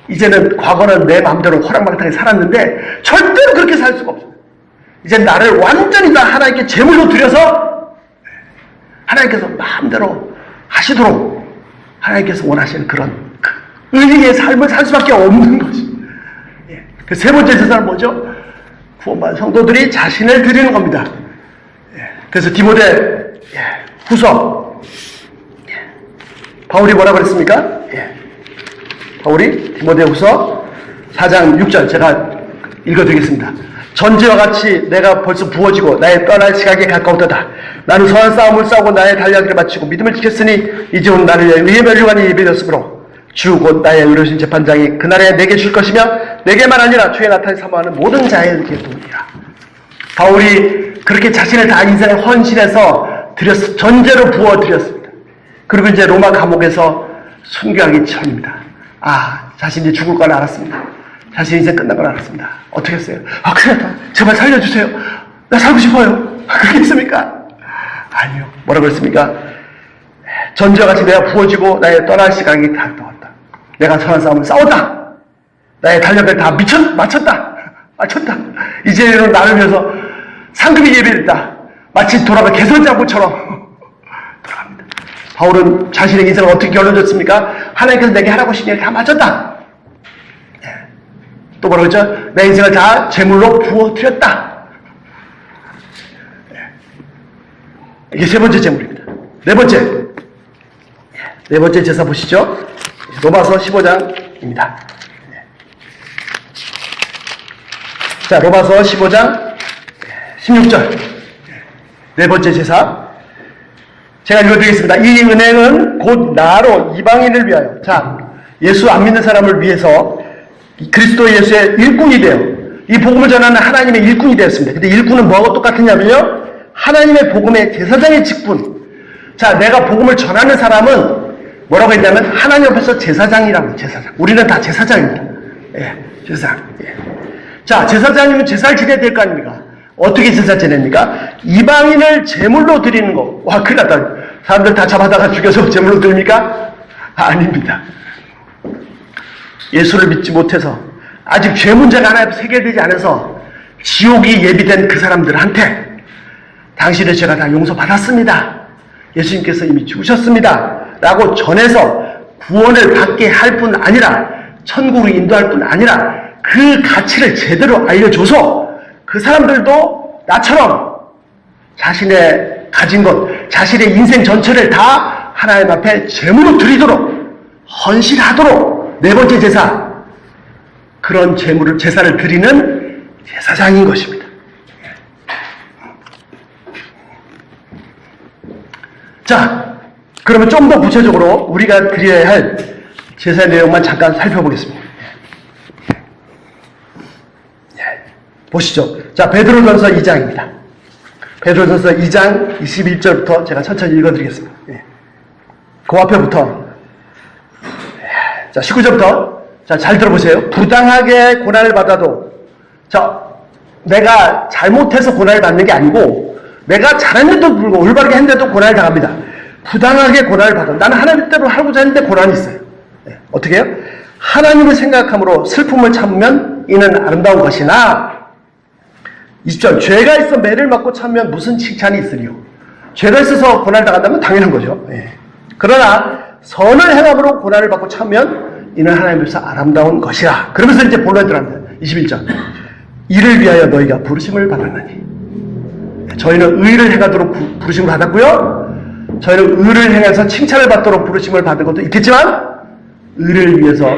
이제는 과거는 내 마음대로 호랑방탕하게 살았는데 절대로 그렇게 살 수가 없어요. 이제 나를 완전히 다 하나님께 제물로 드려서 하나님께서 마음대로 하시도록 하나님께서 원하시는 그런 의리의 삶을 살 수밖에 없는 것이. 그 세 번째 제사는 뭐죠? 구원받은 성도들이 자신을 드리는 겁니다. 그래서 디모데 후서 바울이 뭐라고 그랬습니까? 바울이 디모데 후서 4장 6절 제가 읽어드리겠습니다. 전제와 같이 내가 벌써 부어지고 나의 떠날 시각이 가까웠도다. 나는 선한 싸움을 싸우고 나의 달려기를 마치고 믿음을 지켰으니 이제 온 나를 위해 의의 멸류관이 예비되었으므로 주 곧 나의 의로우신 재판장이 그날에 내게 줄 것이며 내게만 아니라 주의 나타내 사모하는 모든 자에게 도우리라. 바울이 그렇게 자신을 다 인생을 헌신해서 전제로 부어드렸습니다. 그리고 이제 로마 감옥에서 순교하기 전입니다. 자신이 죽을 걸 알았습니다. 자신 인생 끝난 걸 알았습니다. 어떻게 했어요? 큰일 났다. 제발 살려주세요. 나 살고 싶어요. 그렇게 했습니까? 아니요. 뭐라고 했습니까? 전제와 같이 내가 부어지고 나의 떠날 시간이 다가왔다. 내가 선한 싸움을 싸웠다. 나의 달력을 다 마쳤다. 이제는 나를 위해서 상급이 예비됐다. 마치 돌아가 개선장부처럼 돌아갑니다. 바울은 자신의 인생을 어떻게 결론졌습니까? 하나님께서 내게 하라고 하신 일 다 마쳤다. 또 뭐라고 했죠? 내 인생을 다 제물로 부어드렸다. 이게 세 번째 제물입니다. 네 번째 제사 보시죠. 로마서 15장입니다. 자, 로마서 15장 16절. 네 번째 제사. 제가 읽어드리겠습니다. 이 은혜는 곧 나로 이방인을 위하여. 자, 예수 안 믿는 사람을 위해서 그리스도 예수의 일꾼이 되어 이 복음을 전하는 하나님의 일꾼이 되었습니다. 근데 일꾼은 뭐하고 똑같으냐면요. 하나님의 복음의 제사장의 직분. 자, 내가 복음을 전하는 사람은 뭐라고 했냐면 하나님 앞에서 제사장이라고. 제사장. 우리는 다 제사장입니다. 제사장. 자, 제사장이면 제사를 지내야 될 거 아닙니까? 어떻게 제사 지냅니까? 이방인을 제물로 드리는 거. 와, 큰일 났다. 사람들 다 잡아다가 죽여서 제물로 드립니까? 아닙니다. 예수를 믿지 못해서 아직 죄 문제가 하나 해결되지 않아서 지옥이 예비된 그 사람들한테 당신의 죄가 다 용서받았습니다. 예수님께서 이미 죽으셨습니다. 라고 전해서 구원을 받게 할 뿐 아니라 천국으로 인도할 뿐 아니라 그 가치를 제대로 알려줘서 그 사람들도 나처럼 자신의 가진 것, 자신의 인생 전체를 다 하나님 앞에 제물로 드리도록 헌신하도록 네 번째 제사, 그런 제사를 드리는 제사장인 것입니다. 자, 그러면 좀 더 구체적으로 우리가 드려야 할 제사의 내용만 잠깐 살펴보겠습니다. 보시죠. 자, 베드로전서 2장입니다. 베드로전서 2장 21절부터 제가 천천히 읽어드리겠습니다. 그 앞에부터 자, 19절부터 자, 잘 들어보세요. 부당하게 고난을 받아도 자, 내가 잘못해서 고난을 받는 게 아니고 내가 잘했는데도 불구하고 올바르게 했는데도 고난을 당합니다. 부당하게 고난을 받아. 나는 하나님 뜻대로 하고자 했는데 고난이 있어요. 어떻게 해요? 하나님을 생각함으로 슬픔을 참으면 이는 아름다운 것이나 20절 죄가 있어 매를 맞고 참으면 무슨 칭찬이 있으리요. 죄가 있어서 고난을 당한다면 당연한 거죠. 그러나 선을 행함으로 고난을 받고 참으면 이는 하나님께서 아름다운 것이라. 그러면서 이제 본론에 들어갑니다. 21절 이를 위하여 너희가 부르심을 받았나니. 저희는 의를 행하도록 부르심을 받았고요. 저희는 의를 행해서 칭찬을 받도록 부르심을 받은 것도 있겠지만 의를 위해서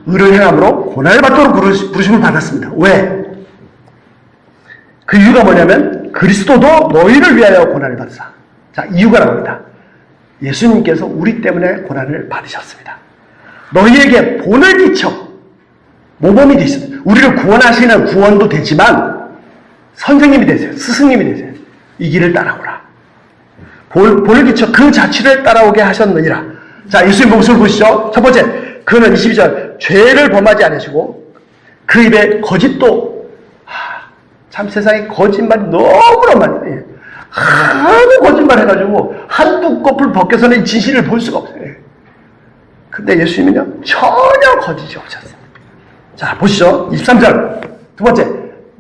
의를 행함으로 고난을 받도록 부르심을 받았습니다. 왜? 그 이유가 뭐냐면 그리스도도 너희를 위하여 고난을 받으사. 자, 이유가 나옵니다. 예수님께서 우리 때문에 고난을 받으셨습니다. 너희에게 본을 끼쳐 모범이 되셨어요. 우리를 구원하시는 구원도 되지만 선생님이 되세요. 스승님이 되세요. 이 길을 따라오라. 볼기쳐 그 자취를 따라오게 하셨느니라. 자, 예수님 모습을 보시죠. 첫 번째, 그는 22절 죄를 범하지 않으시고 그 입에 거짓도 참 세상에 거짓말이 너무나 많아요. 예. 하도 거짓말 해가지고 한두 껍을 벗겨서는 진실을 볼 수가 없어요. 예. 근데 예수님은요 전혀 거짓이 없었어요. 자, 보시죠. 23절 두 번째,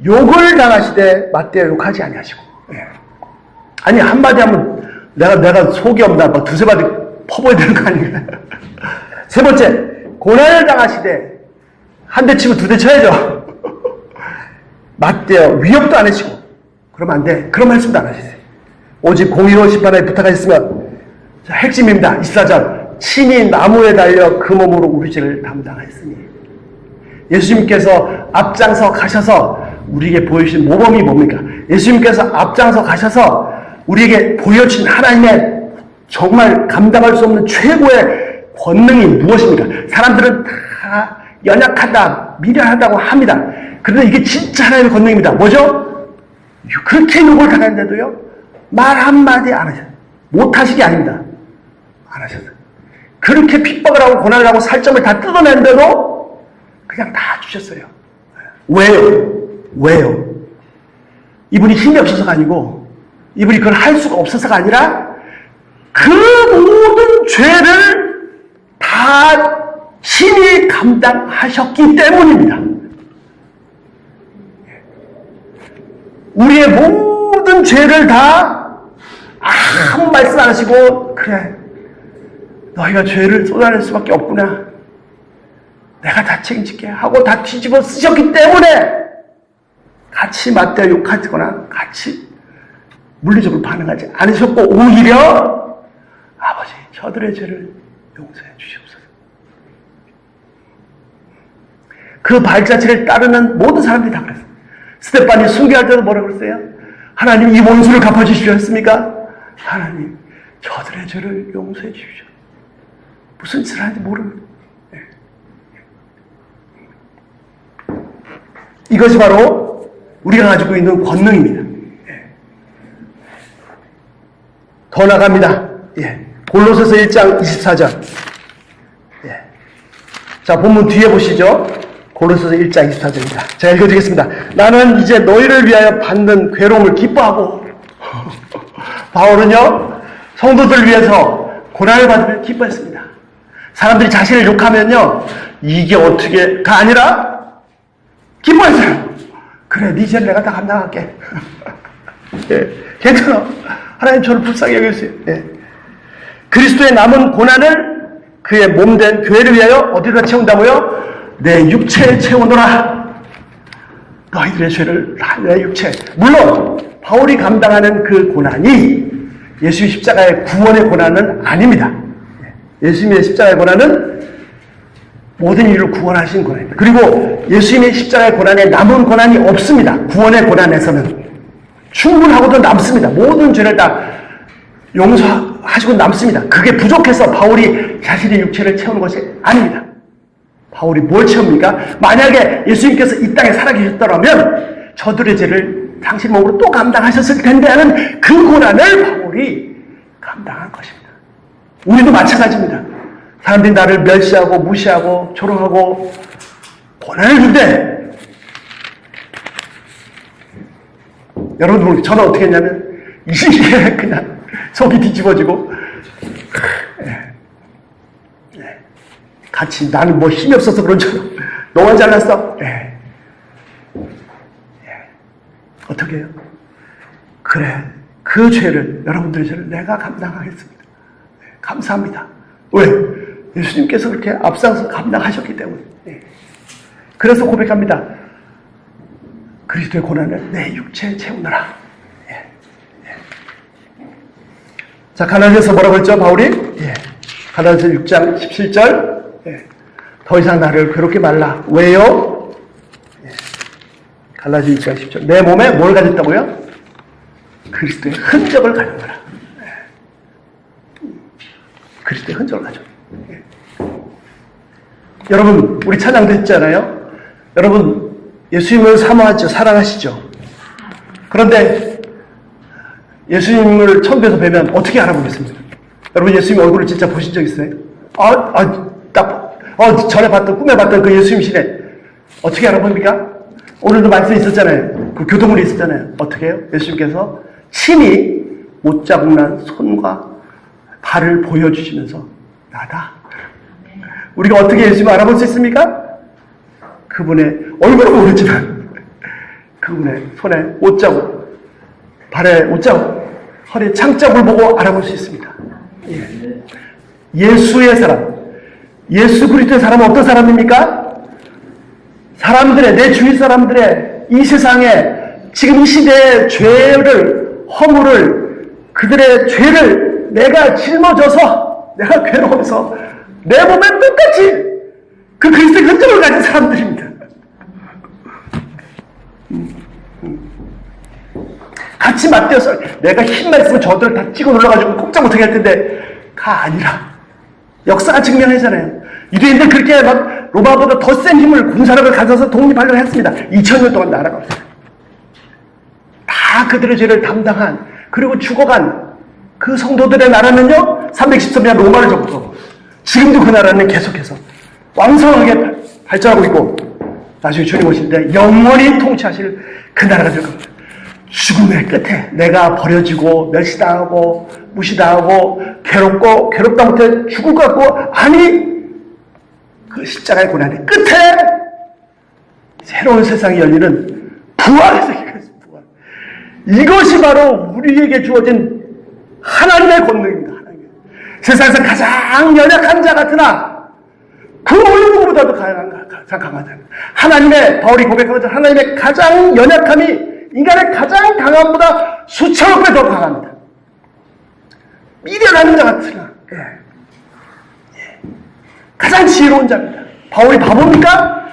욕을 당하시되 맞대어 욕하지 아니하시고. 예. 아니 한마디 하면 내가 속이 없나 막 두세 마디 퍼부어야 되는 거 아니에요? 세 번째, 고난을 당하시되 한 대 치고 두 대 쳐야죠. 맞대어 위협도 안 하시고 그러면 안 돼. 그런 말씀도 안 하시세요. 오직 공의로운 심판에 부탁하셨으면, 자, 핵심입니다. 24절 친히 나무에 달려 그 몸으로 우리 죄를 담당하였으니. 예수님께서 앞장서 가셔서 우리에게 보여주신 모범이 뭡니까? 예수님께서 앞장서 가셔서 우리에게 보여주신 하나님의 정말 감당할 수 없는 최고의 권능이 무엇입니까? 사람들은 다 연약하다, 미련하다고 합니다. 그런데 이게 진짜 하나님의 권능입니다. 뭐죠? 그렇게 욕을 당했는데도요, 말 한마디 안 하셨어요. 못하시기 아닙니다. 안 하셨어요. 그렇게 핍박을 하고 고난을 하고 살점을 다 뜯어냈는데도 그냥 다 주셨어요. 왜요? 왜요? 이분이 힘이 없어서가 아니고, 이분이 그걸 할 수가 없어서가 아니라 그 모든 죄를 다 신이 감당하셨기 때문입니다. 우리의 모든 죄를 다 아무 말씀 안 하시고, 그래, 너희가 죄를 쏟아낼 수밖에 없구나, 내가 다 책임질게 하고 다 뒤집어 쓰셨기 때문에 같이 맞대어 욕하거나 같이 물리적으로 반응하지 않으셨고, 오히려 아버지 저들의 죄를 용서해 주시옵소서. 그 발자취를 따르는 모든 사람들이 다 그랬어요. 스데반이 숭배할 때도 뭐라고 그랬어요? 하나님 이 원수를 갚아주시려 했습니까? 하나님 저들의 죄를 용서해 주십시오. 무슨 짓을 하는지 모르는. 이것이 바로 우리가 가지고 있는 권능입니다. 더 나갑니다. 골로새서 1장 24절. 자, 본문 뒤에 보시죠. 골로새서 1장 24절입니다. 제가 읽어드리겠습니다. 나는 이제 너희를 위하여 받는 괴로움을 기뻐하고. 바울은요, 성도들을 위해서 고난을 받으며 기뻐했습니다. 사람들이 자신을 욕하면요, 이게 어떻게가 아니라 기뻐했어요. 그래, 네 죄는 내가 다 감당할게. 괜찮아. 하나님 저를 불쌍히 여겨주세요. 그리스도의 남은 고난을 그의 몸된 교회를 위하여 어디다 채운다고요? 내 육체에 채우노라. 너희들의 죄를 내 육체. 물론 바울이 감당하는 그 고난이 예수의 십자가의 구원의 고난은 아닙니다. 예수님의 십자가의 고난은 모든 인류를 구원하신 고난입니다. 그리고 예수님의 십자가의 고난에 남은 고난이 없습니다. 구원의 고난에서는 충분하고도 남습니다. 모든 죄를 다 용서하시고 남습니다. 그게 부족해서 바울이 자신의 육체를 채우는 것이 아닙니다. 바울이 뭘 채웁니까? 만약에 예수님께서 이 땅에 살아계셨더라면 저들의 죄를 당신 몸으로 또 감당하셨을 텐데 하는 그 고난을 바울이 감당한 것입니다. 우리도 마찬가지입니다. 사람들이 나를 멸시하고 무시하고 조롱하고 고난을 준대. 여러분, 저는 어떻게 했냐면 이게 그냥 속이 뒤집어지고 같이 나는 뭐 힘이 없어서 그런 줄 너만 잘났어. 어떻게 해요? 그래, 그 죄를, 여러분들의 죄를 내가 감당하겠습니다. 감사합니다. 왜? 예수님께서 그렇게 앞서서 감당하셨기 때문에. 그래서 고백합니다. 그리스도의 고난을 내 육체에 채우느라. 자, 갈라디아서 뭐라고 했죠, 바울이? 갈라디아서 6장 17절. 더 이상 나를 괴롭게 말라. 왜요? 갈라디아서 6장 10절. 내 몸에 뭘 가졌다고요? 그리스도의 흔적을 가졌노라. 그리스도의 흔적을 가져. 여러분, 우리 찬양도 했잖아요. 여러분, 예수님을 사모하죠. 사랑하시죠. 그런데 예수님을 처음 뵈면 어떻게 알아보겠습니까? 여러분, 예수님 얼굴을 진짜 보신 적 있어요? 전에 봤던, 꿈에 봤던 그 예수님이시네. 어떻게 알아봅니까? 오늘도 말씀 있었잖아요. 그 교도물이 있었잖아요. 어떻게 해요? 예수님께서 친히 못자국난 손과 발을 보여주시면서 나다. 우리가 어떻게 예수님을 알아볼 수 있습니까? 그분의 얼굴은 모르지만 그분의 손에 옷자국, 발에 옷자국, 허리에 창자국을 보고 알아볼 수 있습니다. 예수의 사람, 예수 그리스도의 사람은 어떤 사람입니까? 사람들의, 내 주위 사람들의, 이 세상에 지금 이 시대의 죄를, 허물을, 그들의 죄를 내가 짊어져서, 내가 괴로워서 내 몸에 똑같이 그 그리스도의 흔적을 가진 사람들입니다. 같이 맞대어서 내가 힘만 있으면 저들을 다 찍어 눌러가지고 꼼짝 못하게 할 텐데 가 아니라 역사가 증명하잖아요. 유대인들 그렇게 막 로마보다 더 센 힘을, 군사력을 가져서 독립하려고 했습니다. 2000년 동안 나라가 없어요. 다 그들의 죄를 담당한, 그리고 죽어간 그 성도들의 나라는요 313년 로마를 접고 지금도 그 나라는 계속해서 왕성하게 발전하고 있고 나중에 주님 오실 때 영원히 통치하실 그 나라가 될 겁니다. 죽음의 끝에 내가 버려지고 멸시당하고 무시당하고 괴롭고 괴롭다 못해 죽을 것 같고, 아니 그 십자가의 고난의 끝에 새로운 세상이 열리는 부활의 세계가 있습니다. 부활. 이것이 바로 우리에게 주어진 하나님의 권능입니다. 세상에서 가장 연약한 자 같으나 그 어느 누구보다도 가장 강하다. 하나님의, 바울이 고백하는 하나님의 가장 연약함이 인간의 가장 강함보다 수천억 배 더 강합니다. 미련한 자 같으나 가장 지혜로운 자입니다. 바울이 바보입니까?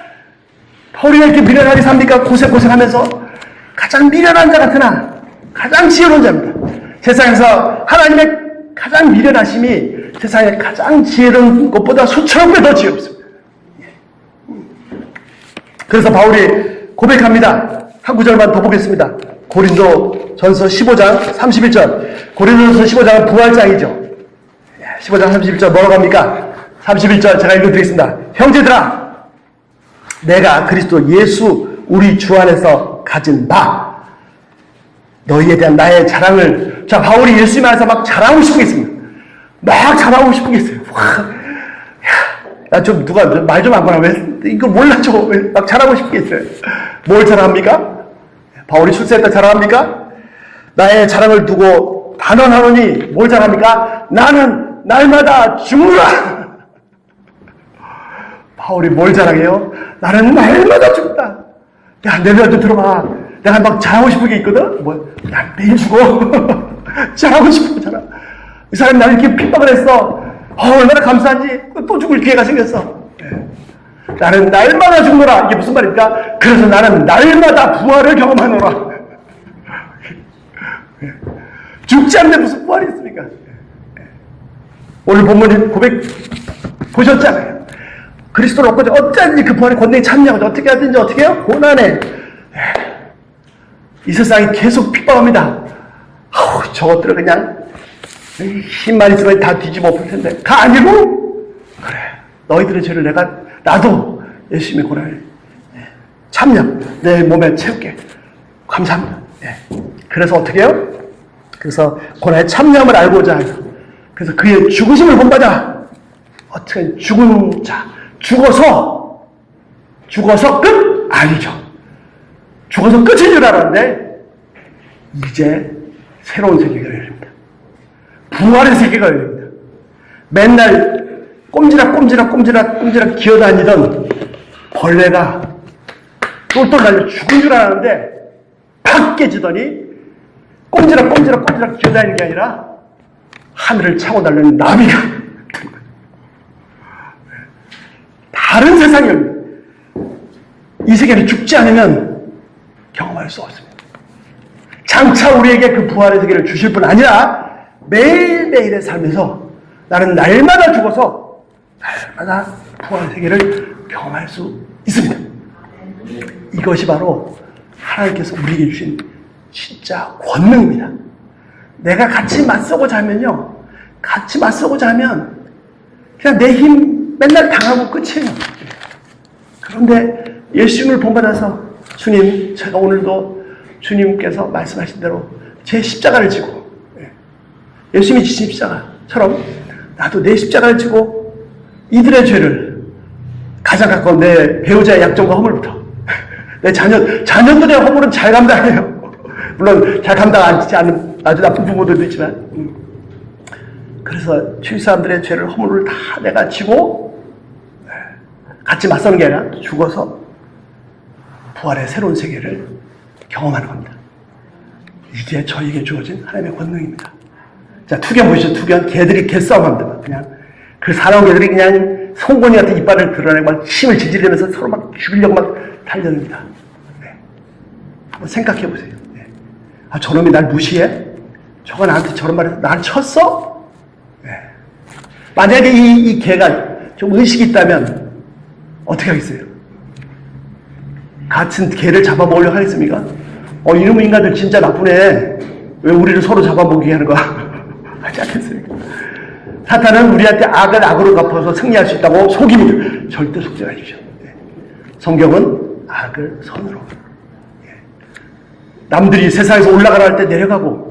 바울이 왜 이렇게 미련하게 삽니까? 고생하면서 가장 미련한 자 같으나 가장 지혜로운 자입니다. 세상에서 하나님의 가장 미련하심이 세상에 가장 지혜로운 것보다 수천억 배 더 지혜롭습니다. 그래서 바울이 고백합니다. 한 구절만 더 보겠습니다. 고린도 전서 15장 31절. 고린도전서 15장은 부활장이죠. 15장 31절 뭐라고 합니까? 31절 제가 읽어드리겠습니다. 형제들아, 내가 그리스도 예수 우리 주 안에서 가진 바, 너희에 대한 나의 자랑을, 자, 바울이 예수님 안에서 막 자랑하고 싶은 게 있습니다. 막 자랑하고 싶은 게 있어요. 야, 좀 누가 말 좀 안 거나 왜 이거 몰라줘? 막 자랑하고 싶은 게 있어요. 뭘 자랑합니까? 바울이 출세했다 자랑합니까? 나의 자랑을 두고 단언하노니 뭘 자랑합니까? 나는 날마다 죽노라. 바울이 뭘 자랑해요? 나는 날마다 죽다. 야, 내 말 좀 들어봐. 내가 막 자랑하고 싶은 게 있거든? 난 매일 죽어. 자랑하고 싶은 거 자랑. 이 사람이 나를 이렇게 핍박을 했어. 얼마나 감사한지. 또 죽을 기회가 생겼어. 나는 날마다 죽노라. 이게 무슨 말입니까? 그래서 나는 날마다 부활을 경험하노라. 죽지 않는데 무슨 부활이 있습니까? 오늘 본문 고백 보셨잖아요. 그리스도를 얻고 어쩌든지 그 부활의 권능에 참여하고 어떻게 하든지 어떻게 해요? 고난에 이 세상이 계속 핍박합니다. 저것들을 그냥 힘만 있으면 다 뒤집어 엎을 텐데 가 아니고 그래, 너희들의 죄를 나도 예수님의 고난에 참여 내 몸에 채울게. 감사합니다. 그래서 어떻게 해요? 그래서 고난에 참여함을 알고자 해요. 그래서 그의 죽으심을 본받아. 어떻게 죽은 자, 죽어서 끝? 아니죠. 죽어서 끝인 줄 알았는데 이제 새로운 세계가 열립니다. 부활의 세계가 열립니다. 맨날 꼼지락 기어다니던 벌레가 똘똘 날려 죽은 줄 알았는데 팍 깨지더니 꼼지락 기어다니는 게 아니라 하늘을 차고 달리는 나비가 다른 세상입니다. 이 세계는 죽지 않으면 경험할 수 없습니다. 장차 우리에게 그 부활의 세계를 주실 뿐 아니라 매일매일의 삶에서 나는 날마다 죽어서 날마다 부활의 세계를 경험할 수 있습니다. 이것이 바로 하나님께서 우리에게 주신 진짜 권능입니다. 내가 같이 맞서고자 하면요, 같이 맞서고자 하면 그냥 내 힘 맨날 당하고 끝이에요. 그런데 예수님을 본받아서 주님, 제가 오늘도 주님께서 말씀하신 대로 제 십자가를 지고, 예수님이 지신 십자가처럼 나도 내 십자가를 지고 이들의 죄를, 가장 가까운 내 배우자의 약점과 허물부터 내 자녀들의 허물은 잘 감당해요. 물론 잘 감당하지 않는 아주 나쁜 부모들도 있지만, 그래서 주위 사람들의 죄를, 허물을 다 내가 지고 같이 맞서는 게 아니라 죽어서 부활의 새로운 세계를 경험하는 겁니다. 이게 저에게 주어진 하나님의 권능입니다. 자, 투견 보시죠. 투견. 개들이 개싸움합니다. 그냥 그 사나운 개들이 그냥 송곳니 같은 이빨을 드러내고 막 침을 질질 내면서 서로 막 죽이려고 막 달려듭니다. 네. 한번 생각해 보세요. 네. 아, 저놈이 날 무시해? 저가 나한테 저런 말해서 날 쳤어? 네. 만약에 이 개가 좀 의식이 있다면 어떻게 하겠어요? 같은 개를 잡아먹으려고 하겠습니까? 이놈의 인간들 진짜 나쁘네. 왜 우리를 서로 잡아먹게 하는 거야? 하지 않겠습니까? 사탄은 우리한테 악을 악으로 갚아서 승리할 수 있다고 속입니다. 절대 속지 마십시오. 성경은 악을 선으로. 남들이 세상에서 올라가라 할 때 내려가고,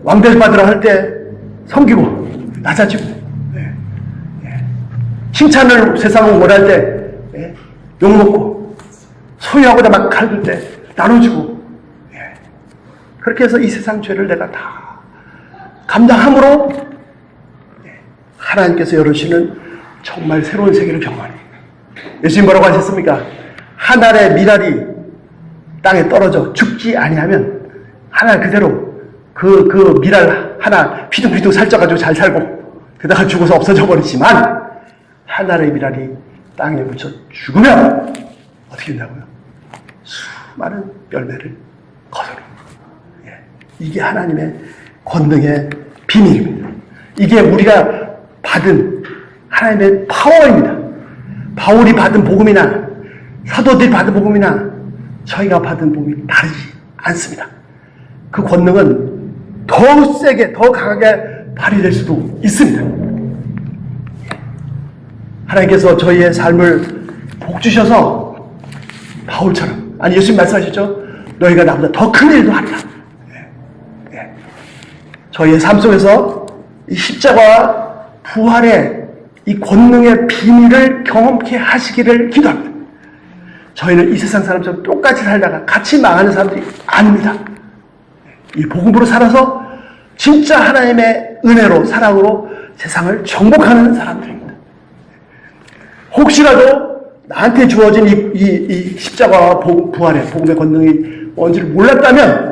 왕대 받으라 할 때 섬기고, 낮아지고, 칭찬을 세상은 원할 때 욕먹고, 소유하고자 막 갈길 때 나눠주고, 그렇게 해서 이 세상 죄를 내가 다 감당함으로 하나님께서 열으시는 정말 새로운 세계를 경험하는. 예수님 뭐라고 하셨습니까? 한 알의 미랄이 땅에 떨어져 죽지 아니하면 하나 그대로 그 미랄 하나 피둥피둥 살쪄가지고 잘 살고 그다가 죽어서 없어져 버리지만, 한 알의 미랄이 땅에 묻혀 죽으면 어떻게 된다고요? 수많은 열매를 거두는. 이게 하나님의 권능의 비밀입니다. 이게 우리가 받은 하나님의 파워입니다. 바울이 받은 복음이나 사도들이 받은 복음이나 저희가 받은 복음이 다르지 않습니다. 그 권능은 더 세게, 더 강하게 발휘될 수도 있습니다. 하나님께서 저희의 삶을 복주셔서 바울처럼, 아니 예수님 말씀하셨죠? 너희가 나보다 더 큰 일도 하리라. 저희의 삶 속에서 이 십자가와 부활의 이 권능의 비밀을 경험케 하시기를 기도합니다. 저희는 이 세상 사람처럼 똑같이 살다가 같이 망하는 사람들이 아닙니다. 이 복음으로 살아서 진짜 하나님의 은혜로, 사랑으로 세상을 정복하는 사람들입니다. 혹시라도 나한테 주어진 이 십자가와 부활의 복음의 권능이 뭔지를 몰랐다면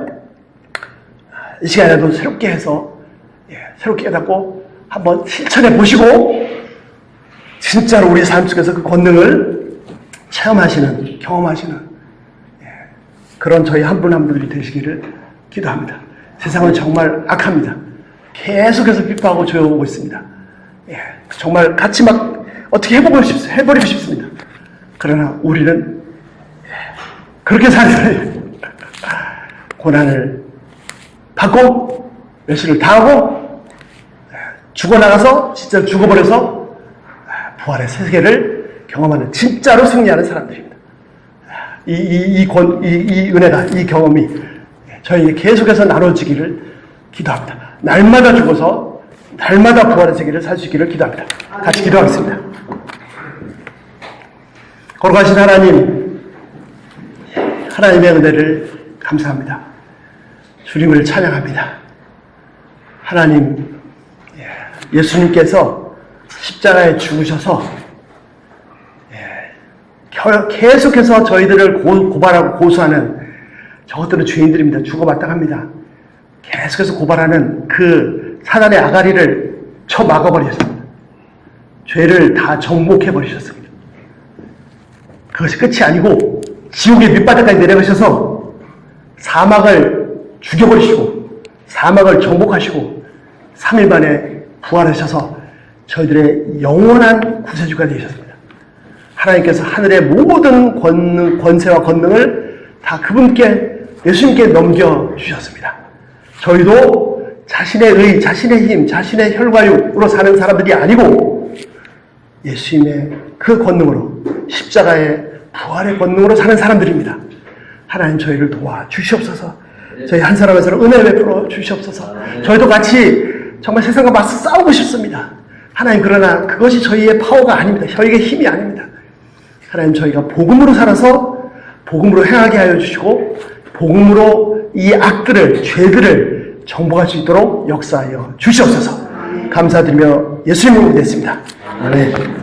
이 시간에도 새롭게 해서 새롭게 깨닫고 한번 실천해 보시고 진짜로 우리 삶 속에서 그 권능을 체험하시는, 경험하시는 그런 저희 한 분 한 분들이 되시기를 기도합니다. 세상은 정말 악합니다. 계속해서 비판하고 조여오고 있습니다. 정말 같이 막 어떻게 해버리고 싶습니다. 그러나 우리는 그렇게 살아요. 고난을 받고 매실을 당하고 죽어나가서 진짜 죽어버려서 부활의 세계를 경험하는, 진짜로 승리하는 사람들입니다. 이 은혜가, 이 경험이 저희에게 계속해서 나눠지기를 기도합니다. 날마다 죽어서 날마다 부활의 세계를 살 수 있기를 기도합니다. 같이 기도하겠습니다. 거룩하신 하나님, 하나님의 은혜를 감사합니다. 주님을 찬양합니다. 하나님, 예수님께서 십자가에 죽으셔서 계속해서 저희들을 고발하고 고소하는, 저것들은 죄인들입니다. 죽어마땅합니다. 계속해서 고발하는 그 사단의 아가리를 쳐막아버리셨습니다. 죄를 다 정복해버리셨습니다. 그것이 끝이 아니고 지옥의 밑바닥까지 내려가셔서 사막을 죽여버리시고 사막을 정복하시고 3일 만에 부활하셔서 저희들의 영원한 구세주가 되셨습니다. 하나님께서 하늘의 모든 권세와 권능을 다 그분께, 예수님께 넘겨주셨습니다. 저희도 자신의 의, 자신의 힘, 자신의 혈과 육으로 사는 사람들이 아니고 예수님의 그 권능으로, 십자가의 부활의 권능으로 사는 사람들입니다. 하나님 저희를 도와 주시옵소서. 저희 한 사람 한 사람 은혜를 베풀어 주시옵소서. 저희도 같이 정말 세상과 맞서 싸우고 싶습니다. 하나님, 그러나 그것이 저희의 파워가 아닙니다. 저희의 힘이 아닙니다. 하나님, 저희가 복음으로 살아서 복음으로 행하게 하여 주시고 복음으로 이 악들을, 죄들을 정복할 수 있도록 역사하여 주시옵소서. 감사드리며 예수님을 믿겠습니다. 아멘.